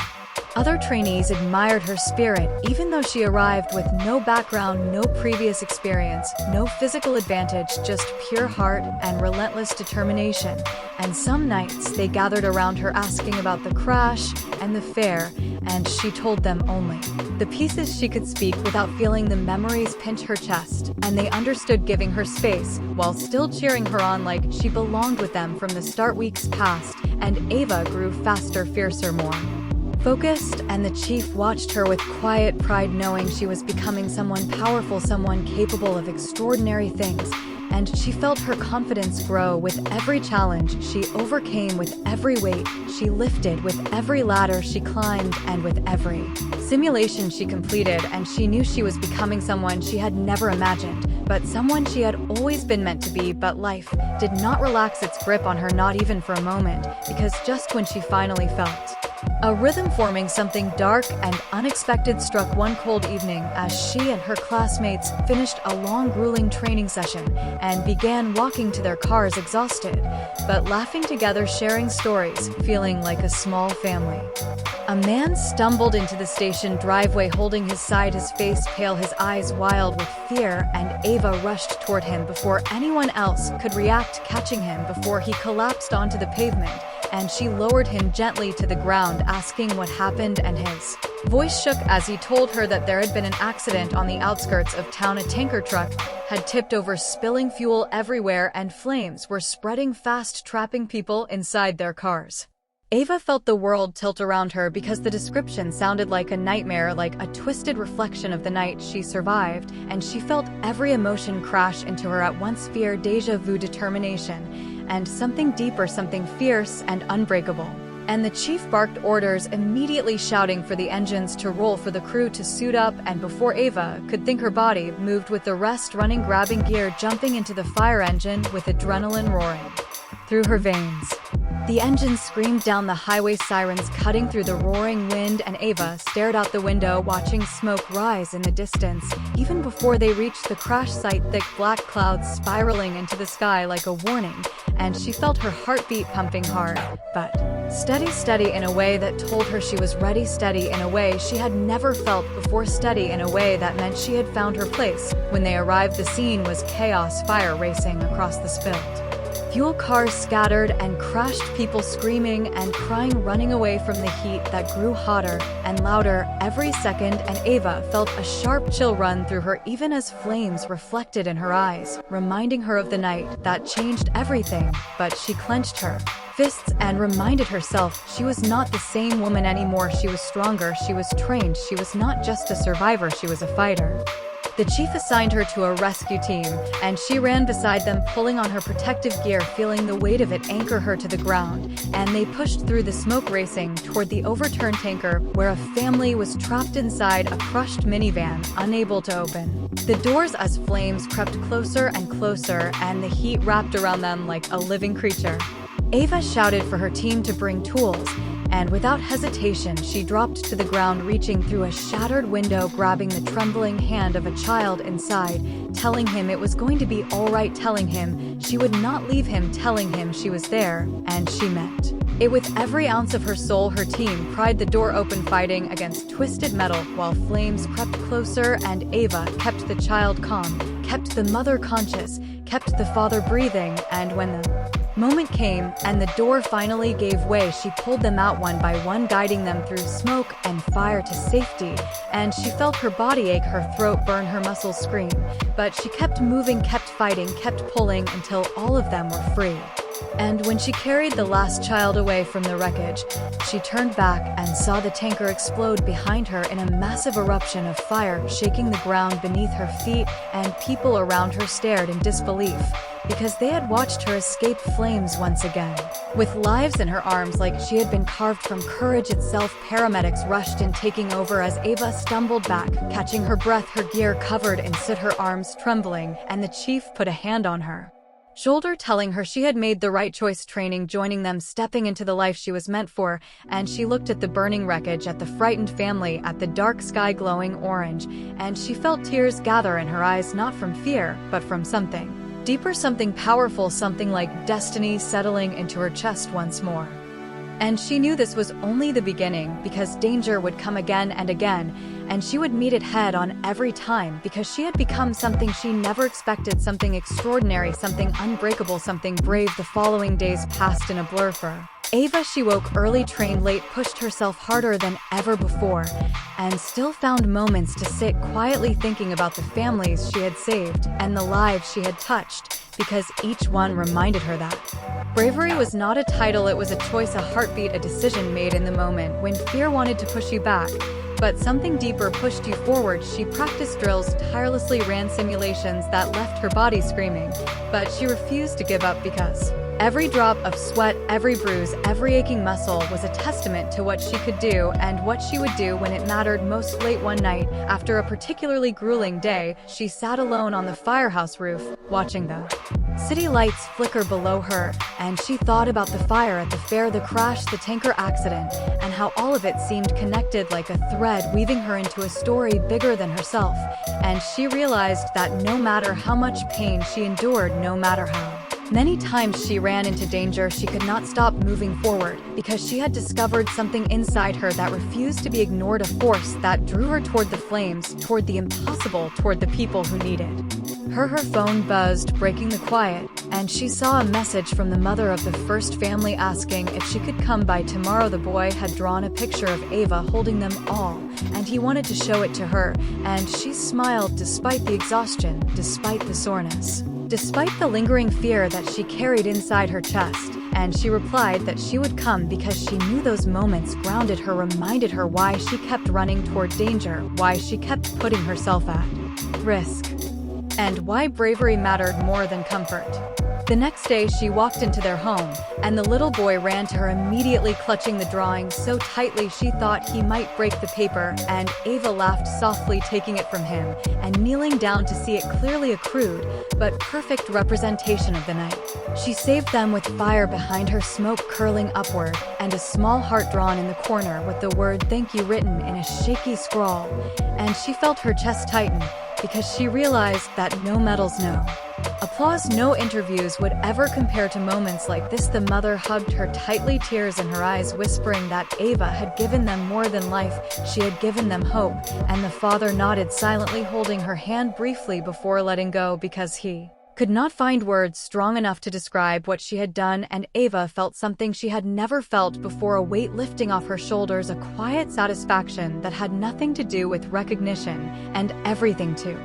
other trainees admired her spirit, even though she arrived with no background, no previous experience, no physical advantage, just pure heart and relentless determination. And some nights they gathered around her, asking about the crash and the fair, and she told them only the pieces she could speak without feeling the memories pinch her chest, and they understood, giving her space while still cheering her on like she belonged with them from the start. Weeks passed, and Eva grew faster, fiercer, more focused, and the chief watched her with quiet pride, knowing she was becoming someone powerful, someone capable of extraordinary things. And she felt her confidence grow with every challenge she overcame, with every weight she lifted, with every ladder she climbed, and with every simulation she completed. And she knew she was becoming someone she had never imagined, but someone she had always been meant to be. But life did not relax its grip on her, not even for a moment, because just when she finally felt A rhythm forming something dark and unexpected struck one cold evening as she and her classmates finished a long, grueling training session and began walking to their cars exhausted, but laughing together, sharing stories, feeling like a small family. A man stumbled into the station driveway holding his side, his face pale, his eyes wild with fear, and Eva rushed toward him before anyone else could react, catching him before he collapsed onto the pavement, and she lowered him gently to the ground, asking what happened, and his voice shook as he told her that there had been an accident on the outskirts of town. A tanker truck had tipped over, spilling fuel everywhere, and flames were spreading fast, trapping people inside their cars. Eva felt the world tilt around her because the description sounded like a nightmare, like a twisted reflection of the night she survived, and she felt every emotion crash into her at once: fear, déjà vu, determination, and something deeper, something fierce and unbreakable. And the chief barked orders, immediately shouting for the engines to roll, for the crew to suit up, and before Eva could think, her body moved with the rest, running, grabbing gear, jumping into the fire engine with adrenaline roaring through her veins. The engine screamed down the highway, sirens cutting through the roaring wind, and Eva stared out the window, watching smoke rise in the distance. Even before they reached the crash site, thick black clouds spiraling into the sky like a warning, and she felt her heartbeat pumping hard, but steady, steady in a way that told her she was ready, steady in a way she had never felt before, steady in a way that meant she had found her place. When they arrived, the scene was chaos, fire racing across the spilled fuel, cars scattered and crashed, people screaming and crying, running away from the heat that grew hotter and louder every second, and Eva felt a sharp chill run through her even as flames reflected in her eyes, reminding her of the night that changed everything. But she clenched her fists and reminded herself she was not the same woman anymore. She was stronger, she was trained, she was not just a survivor, she was a fighter. The chief assigned her to a rescue team, and she ran beside them, pulling on her protective gear, feeling the weight of it anchor her to the ground, and they pushed through the smoke, racing toward the overturned tanker, where a family was trapped inside a crushed minivan, unable to open the doors as flames crept closer and closer, and the heat wrapped around them like a living creature. Eva shouted for her team to bring tools, and without hesitation she dropped to the ground, reaching through a shattered window, grabbing the trembling hand of a child inside, telling him it was going to be all right, telling him she would not leave him, telling him she was there, and she meant it with every ounce of her soul. Her team pried the door open, fighting against twisted metal while flames crept closer, and Eva kept the child calm, kept the mother conscious, kept the father breathing, and when the moment came and the door finally gave way, she pulled them out one by one, guiding them through smoke and fire to safety, and she felt her body ache, her throat burn, her muscles scream, but she kept moving, kept fighting, kept pulling until all of them were free. And when she carried the last child away from the wreckage, she turned back and saw the tanker explode behind her in a massive eruption of fire, shaking the ground beneath her feet, and people around her stared in disbelief, because they had watched her escape flames once again. With lives in her arms like she had been carved from courage itself, paramedics rushed in, taking over as Eva stumbled back, catching her breath, her gear covered in soot, her arms trembling, and the chief put a hand on her shoulder, telling her she had made the right choice, training, joining them, stepping into the life she was meant for. And she looked at the burning wreckage, at the frightened family, at the dark sky glowing orange, and she felt tears gather in her eyes, not from fear, but from something deeper, something powerful, something like destiny settling into her chest once more. And she knew this was only the beginning, because danger would come again and again, and she would meet it head on every time, because she had become something she never expected, something extraordinary, something unbreakable, something brave. The following days passed in a blur for Eva. She woke early, trained late, pushed herself harder than ever before, and still found moments to sit quietly thinking about the families she had saved and the lives she had touched, because each one reminded her that bravery was not a title, it was a choice, a heartbeat, a decision made in the moment when fear wanted to push you back, but something deeper pushed you forward. She practiced drills, tirelessly ran simulations that left her body screaming, but she refused to give up, because every drop of sweat, every bruise, every aching muscle was a testament to what she could do and what she would do when it mattered most. Late one night, after a particularly grueling day, she sat alone on the firehouse roof, watching the City lights flicker below her, and she thought about the fire at the fair, the crash, the tanker accident, and how all of it seemed connected like a thread weaving her into a story bigger than herself. And she realized that no matter how much pain she endured, no matter how many times she ran into danger, she could not stop moving forward, because she had discovered something inside her that refused to be ignored, a force that drew her toward the flames, toward the impossible, toward the people who needed her. Her phone buzzed, breaking the quiet, and she saw a message from the mother of the first family asking if she could come by tomorrow. The boy had drawn a picture of Eva holding them all, and he wanted to show it to her, and she smiled despite the exhaustion, despite the soreness, despite the lingering fear that she carried inside her chest. And she replied that she would come because she knew those moments grounded her, reminded her why she kept running toward danger, why she kept putting herself at risk, and why bravery mattered more than comfort. The next day, she walked into their home, and the little boy ran to her, immediately clutching the drawing so tightly she thought he might break the paper, and Eva laughed softly, taking it from him, and kneeling down to see it clearly, a crude but perfect representation of the night she saved them, with fire behind her, smoke curling upward, and a small heart drawn in the corner with the word "thank you" written in a shaky scrawl. And she felt her chest tighten, because she realized that no medals, no applause, no interviews would ever compare to moments like this. The mother hugged her tightly, tears in her eyes, whispering that Eva had given them more than life, she had given them hope, and the father nodded silently, holding her hand briefly before letting go, because he could not find words strong enough to describe what she had done. And Eva felt something she had never felt before, a weight lifting off her shoulders, a quiet satisfaction that had nothing to do with recognition and everything to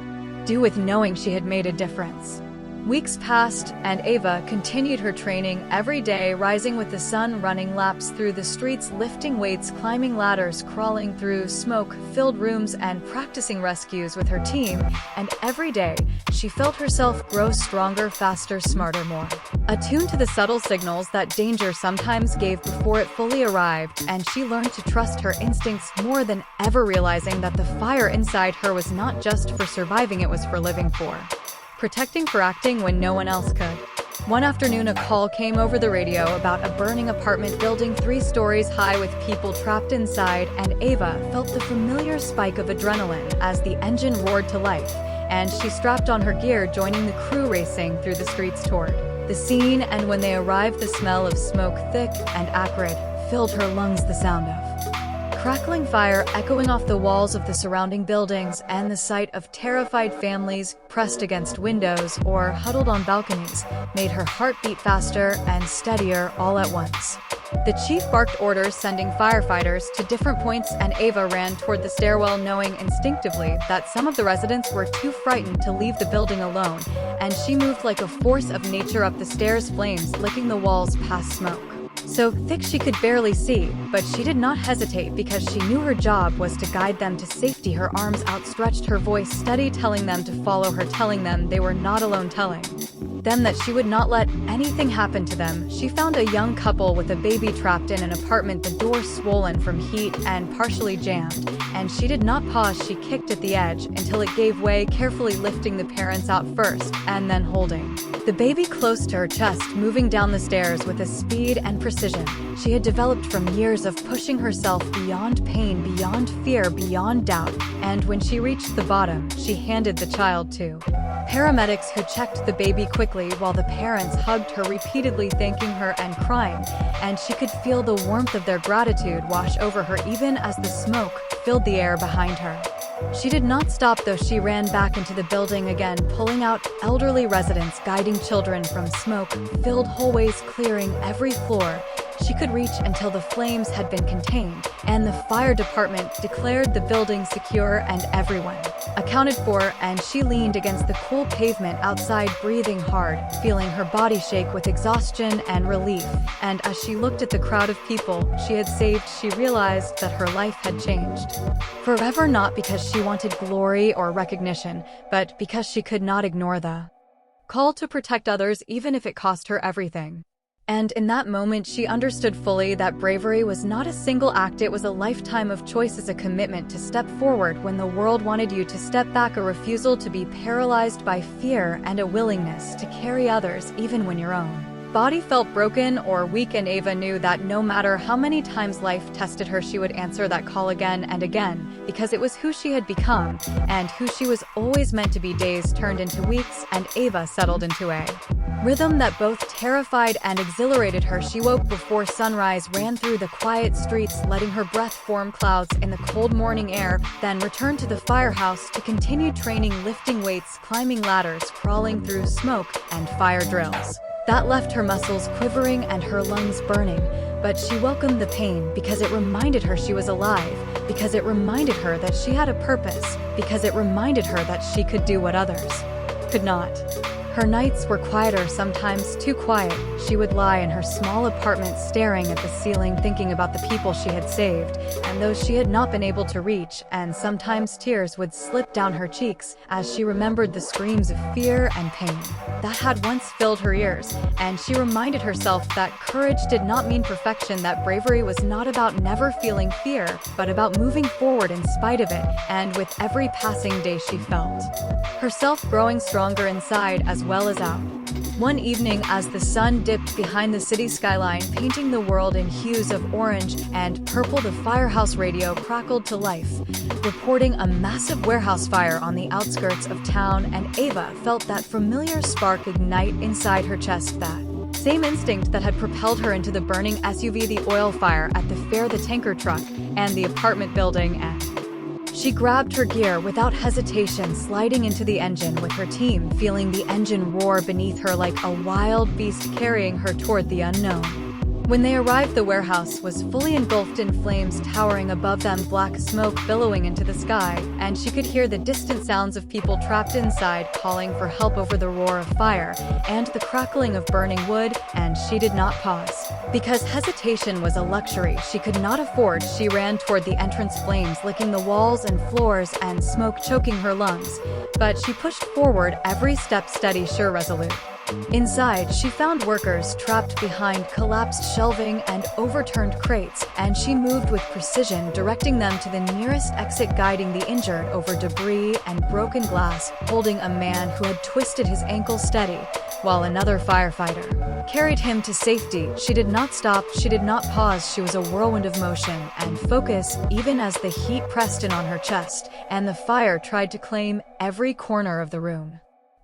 do with knowing she had made a difference. Weeks passed, and Eva continued her training every day, rising with the sun, running laps through the streets, lifting weights, climbing ladders, crawling through smoke-filled rooms, and practicing rescues with her team. And every day, she felt herself grow stronger, faster, smarter, more attuned to the subtle signals that danger sometimes gave before it fully arrived. And she learned to trust her instincts more than ever, realizing that the fire inside her was not just for surviving, it was for living, for protecting, for acting when no one else could. One afternoon, a call came over the radio about a burning apartment building 3 stories high with people trapped inside, and Eva felt the familiar spike of adrenaline as the engine roared to life, and she strapped on her gear, joining the crew racing through the streets toward the scene. And when they arrived, the smell of smoke, thick and acrid, filled her lungs, the sound of crackling fire echoing off the walls of the surrounding buildings, and the sight of terrified families pressed against windows or huddled on balconies made her heart beat faster and steadier all at once. The chief barked orders, sending firefighters to different points, and Eva ran toward the stairwell, knowing instinctively that some of the residents were too frightened to leave the building alone, and she moved like a force of nature up the stairs, flames licking the walls past smoke so thick she could barely see, but she did not hesitate, because she knew her job was to guide them to safety. Her arms outstretched, her voice steady, telling them to follow her, telling them they were not alone, telling them that she would not let anything happen to them. She found a young couple with a baby trapped in an apartment, the door swollen from heat and partially jammed, and she did not pause. She kicked at the edge until it gave way, carefully lifting the parents out first, and then holding the baby close to her chest, moving down the stairs with a speed and precision she had developed from years of pushing herself beyond pain, beyond fear, beyond doubt. And when she reached the bottom, she handed the child to paramedics, who checked the baby quickly while the parents hugged her, repeatedly thanking her and crying, and she could feel the warmth of their gratitude wash over her even as the smoke filled the air behind her. She did not stop, though. She ran back into the building again, pulling out elderly residents, guiding children from smoke-filled hallways, clearing every floor she could reach until the flames had been contained, and the fire department declared the building secure and everyone accounted for. And she leaned against the cool pavement outside, breathing hard, feeling her body shake with exhaustion and relief. And as she looked at the crowd of people she had saved, she realized that her life had changed forever, not because she wanted glory or recognition, but because she could not ignore the call to protect others, even if it cost her everything. And in that moment, she understood fully that bravery was not a single act, it was a lifetime of choices, a commitment to step forward when the world wanted you to step back, a refusal to be paralyzed by fear, and a willingness to carry others even when your own body felt broken or weak. And Eva knew that no matter how many times life tested her, she would answer that call again and again, because it was who she had become and who she was always meant to be. Days turned into weeks, and Eva settled into a rhythm that both terrified and exhilarated her. She woke before sunrise, ran through the quiet streets, letting her breath form clouds in the cold morning air, then returned to the firehouse to continue training, lifting weights, climbing ladders, crawling through smoke and fire drills that left her muscles quivering and her lungs burning. But she welcomed the pain because it reminded her she was alive, because it reminded her that she had a purpose, because it reminded her that she could do what others could not. Her nights were quieter, sometimes too quiet. She would lie in her small apartment staring at the ceiling, thinking about the people she had saved and those she had not been able to reach, and sometimes tears would slip down her cheeks as she remembered the screams of fear and pain that had once filled her ears. And she reminded herself that courage did not mean perfection, that bravery was not about never feeling fear, but about moving forward in spite of it. And with every passing day, she felt herself growing stronger inside as well as out. One evening, as the sun dipped behind the city skyline, painting the world in hues of orange and purple, the firehouse radio crackled to life, reporting a massive warehouse fire on the outskirts of town. And Eva felt that familiar spark ignite inside her chest, that same instinct that had propelled her into the burning SUV, the oil fire at the fair, the tanker truck, and the apartment building. And she grabbed her gear without hesitation, sliding into the engine with her team, feeling the engine roar beneath her like a wild beast carrying her toward the unknown. When they arrived, the warehouse was fully engulfed in flames towering above them, black smoke billowing into the sky, and she could hear the distant sounds of people trapped inside calling for help over the roar of fire and the crackling of burning wood. And she did not pause, because hesitation was a luxury she could not afford. She ran toward the entrance, flames licking the walls and floors and smoke choking her lungs, but she pushed forward, every step steady, sure, resolute. Inside, she found workers trapped behind collapsed shelving and overturned crates, and she moved with precision, directing them to the nearest exit, guiding the injured over debris and broken glass, holding a man who had twisted his ankle steady, while another firefighter carried him to safety. She did not stop, she did not pause. She was a whirlwind of motion and focus, even as the heat pressed in on her chest and the fire tried to claim every corner of the room.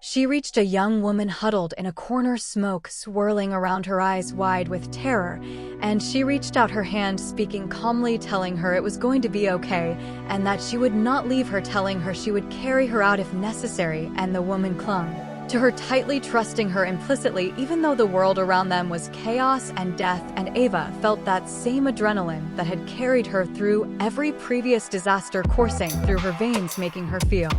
She reached a young woman huddled in a corner, smoke swirling around her, eyes wide with terror, and she reached out her hand, speaking calmly, telling her it was going to be okay and that she would not leave her, telling her she would carry her out if necessary. And the woman clung to her tightly, trusting her implicitly, even though the world around them was chaos and death. And Eva felt that same adrenaline that had carried her through every previous disaster coursing through her veins, making her feel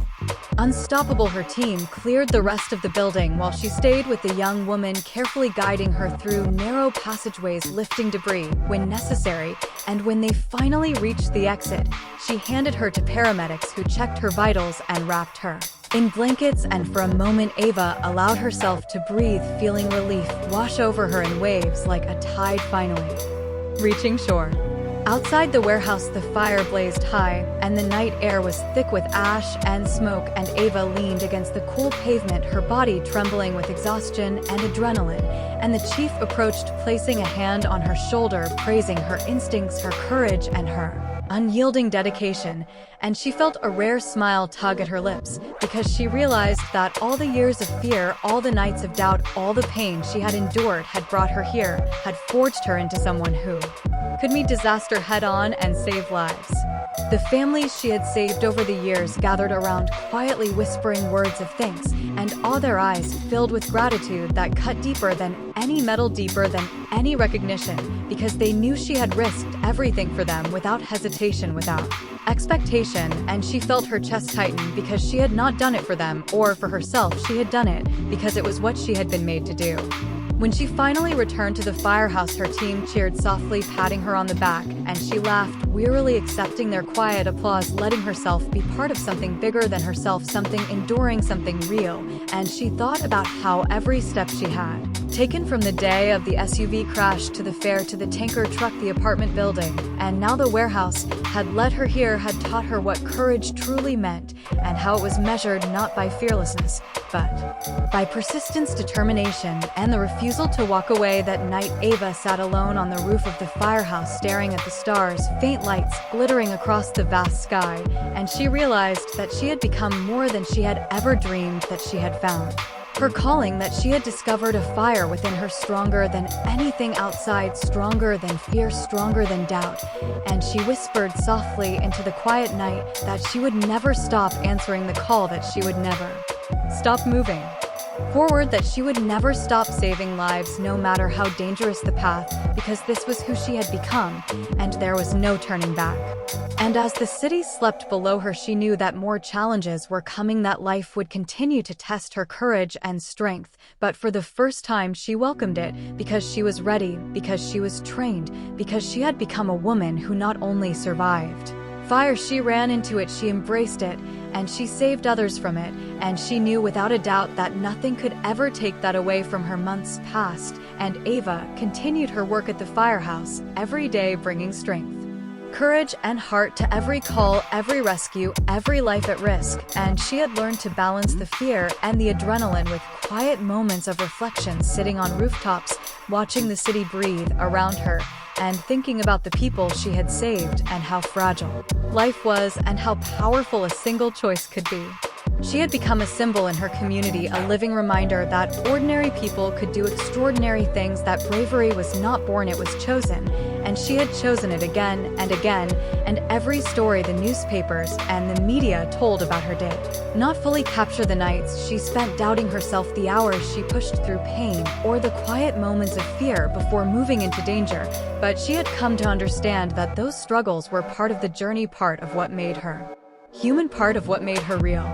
unstoppable. Her team cleared the rest of the building while she stayed with the young woman, carefully guiding her through narrow passageways, lifting debris when necessary. And when they finally reached the exit, she handed her to paramedics, who checked her vitals and wrapped her in blankets. And for a moment, Eva allowed herself to breathe, feeling relief wash over her in waves like a tide finally reaching shore. Outside the warehouse, the fire blazed high, and the night air was thick with ash and smoke. And Eva leaned against the cool pavement, her body trembling with exhaustion and adrenaline. And the chief approached, placing a hand on her shoulder, praising her instincts, her courage, and her unyielding dedication. And she felt a rare smile tug at her lips, because she realized that all the years of fear, all the nights of doubt, all the pain she had endured had brought her here, had forged her into someone who could meet disaster head-on and save lives. The families she had saved over the years gathered around, quietly whispering words of thanks, and all their eyes filled with gratitude that cut deeper than any medal, deeper than any recognition, because they knew she had risked everything for them without hesitation, without expectation. And she felt her chest tighten, because she had not done it for them or for herself. She had done it because it was what she had been made to do. When she finally returned to the firehouse, her team cheered softly, patting her on the back, and she laughed, wearily accepting their quiet applause, letting herself be part of something bigger than herself, something enduring, something real. And she thought about how every step she had Taken from the day of the SUV crash to the fair to the tanker truck, the apartment building, and now the warehouse, had led her here, had taught her what courage truly meant, and how it was measured not by fearlessness, but by persistence, determination, and the refusal to walk away. That night, Eva sat alone on the roof of the firehouse, staring at the stars, faint lights glittering across the vast sky, and she realized that she had become more than she had ever dreamed that she had found. Her calling, that she had discovered a fire within her stronger than anything outside, stronger than fear, stronger than doubt. And she whispered softly into the quiet night that she would never stop answering the call, that she would never stop moving forward, that she would never stop saving lives, no matter how dangerous the path, because this was who she had become, and there was no turning back. And as the city slept below her, she knew that more challenges were coming, that life would continue to test her courage and strength, but for the first time she welcomed it, because she was ready, because she was trained, because she had become a woman who not only survived fire, she ran into it, she embraced it, and she saved others from it, and she knew without a doubt that nothing could ever take that away from her. Months passed, and Eva continued her work at the firehouse, every day bringing strength, courage, and heart to every call, every rescue, every life at risk, and she had learned to balance the fear and the adrenaline with quiet moments of reflection, sitting on rooftops, watching the city breathe around her, and thinking about the people she had saved and how fragile life was and how powerful a single choice could be. She had become a symbol in her community, a living reminder that ordinary people could do extraordinary things, that bravery was not born, it was chosen, and she had chosen it again and again, and every story the newspapers and the media told about her did not fully capture the nights she spent doubting herself, the hours she pushed through pain, or the quiet moments of fear before moving into danger, but she had come to understand that those struggles were part of the journey, part of what made her human, part of what made her real.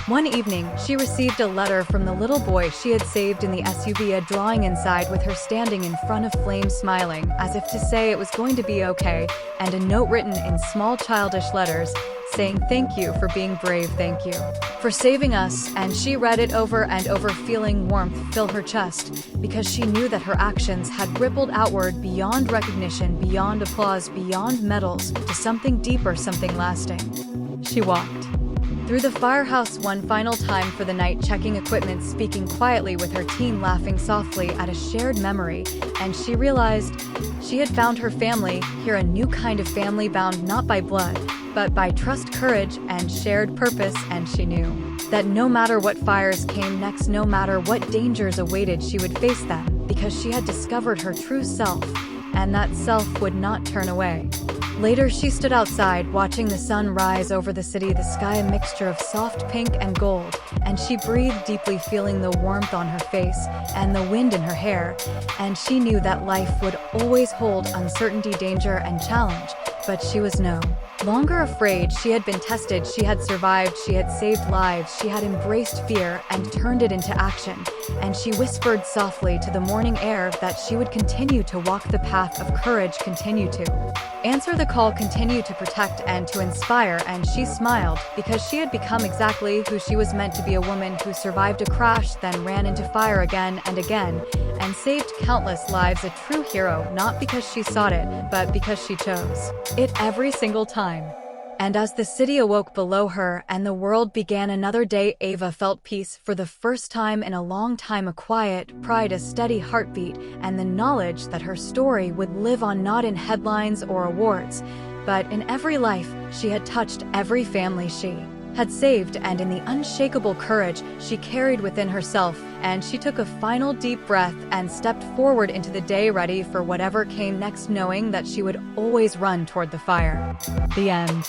One evening, she received a letter from the little boy she had saved in the SUV, a drawing inside with her standing in front of flames, smiling, as if to say it was going to be okay, and a note written in small childish letters, saying, "Thank you for being brave, thank you for saving us." And she read it over and over, feeling warmth fill her chest, because she knew that her actions had rippled outward beyond recognition, beyond applause, beyond medals, to something deeper, something lasting. She walked through the firehouse one final time for the night, checking equipment, speaking quietly with her team, laughing softly at a shared memory, and she realized she had found her family here, a new kind of family, bound not by blood, but by trust, courage, and shared purpose. And she knew that no matter what fires came next, no matter what dangers awaited, she would face them, because she had discovered her true self, and that self would not turn away. Later, she stood outside, watching the sun rise over the city, the sky a mixture of soft pink and gold, and she breathed deeply, feeling the warmth on her face and the wind in her hair, and she knew that life would always hold uncertainty, danger, and challenge, but she was no longer afraid. She had been tested, she had survived, she had saved lives, she had embraced fear and turned it into action, and she whispered softly to the morning air that she would continue to walk the path of courage, continue to answer the call, continue to protect and to inspire. And she smiled, because she had become exactly who she was meant to be, a woman who survived a crash, then ran into fire again and again, and saved countless lives, a true hero, not because she sought it, but because she chose it every single time. And as the city awoke below her and the world began another day, Eva felt peace for the first time in a long time, a quiet pride, a steady heartbeat, and the knowledge that her story would live on, not in headlines or awards, but in every life she had touched, every family she had saved, and in the unshakable courage she carried within herself. And she took a final deep breath and stepped forward into the day, ready for whatever came next, knowing that she would always run toward the fire. The end.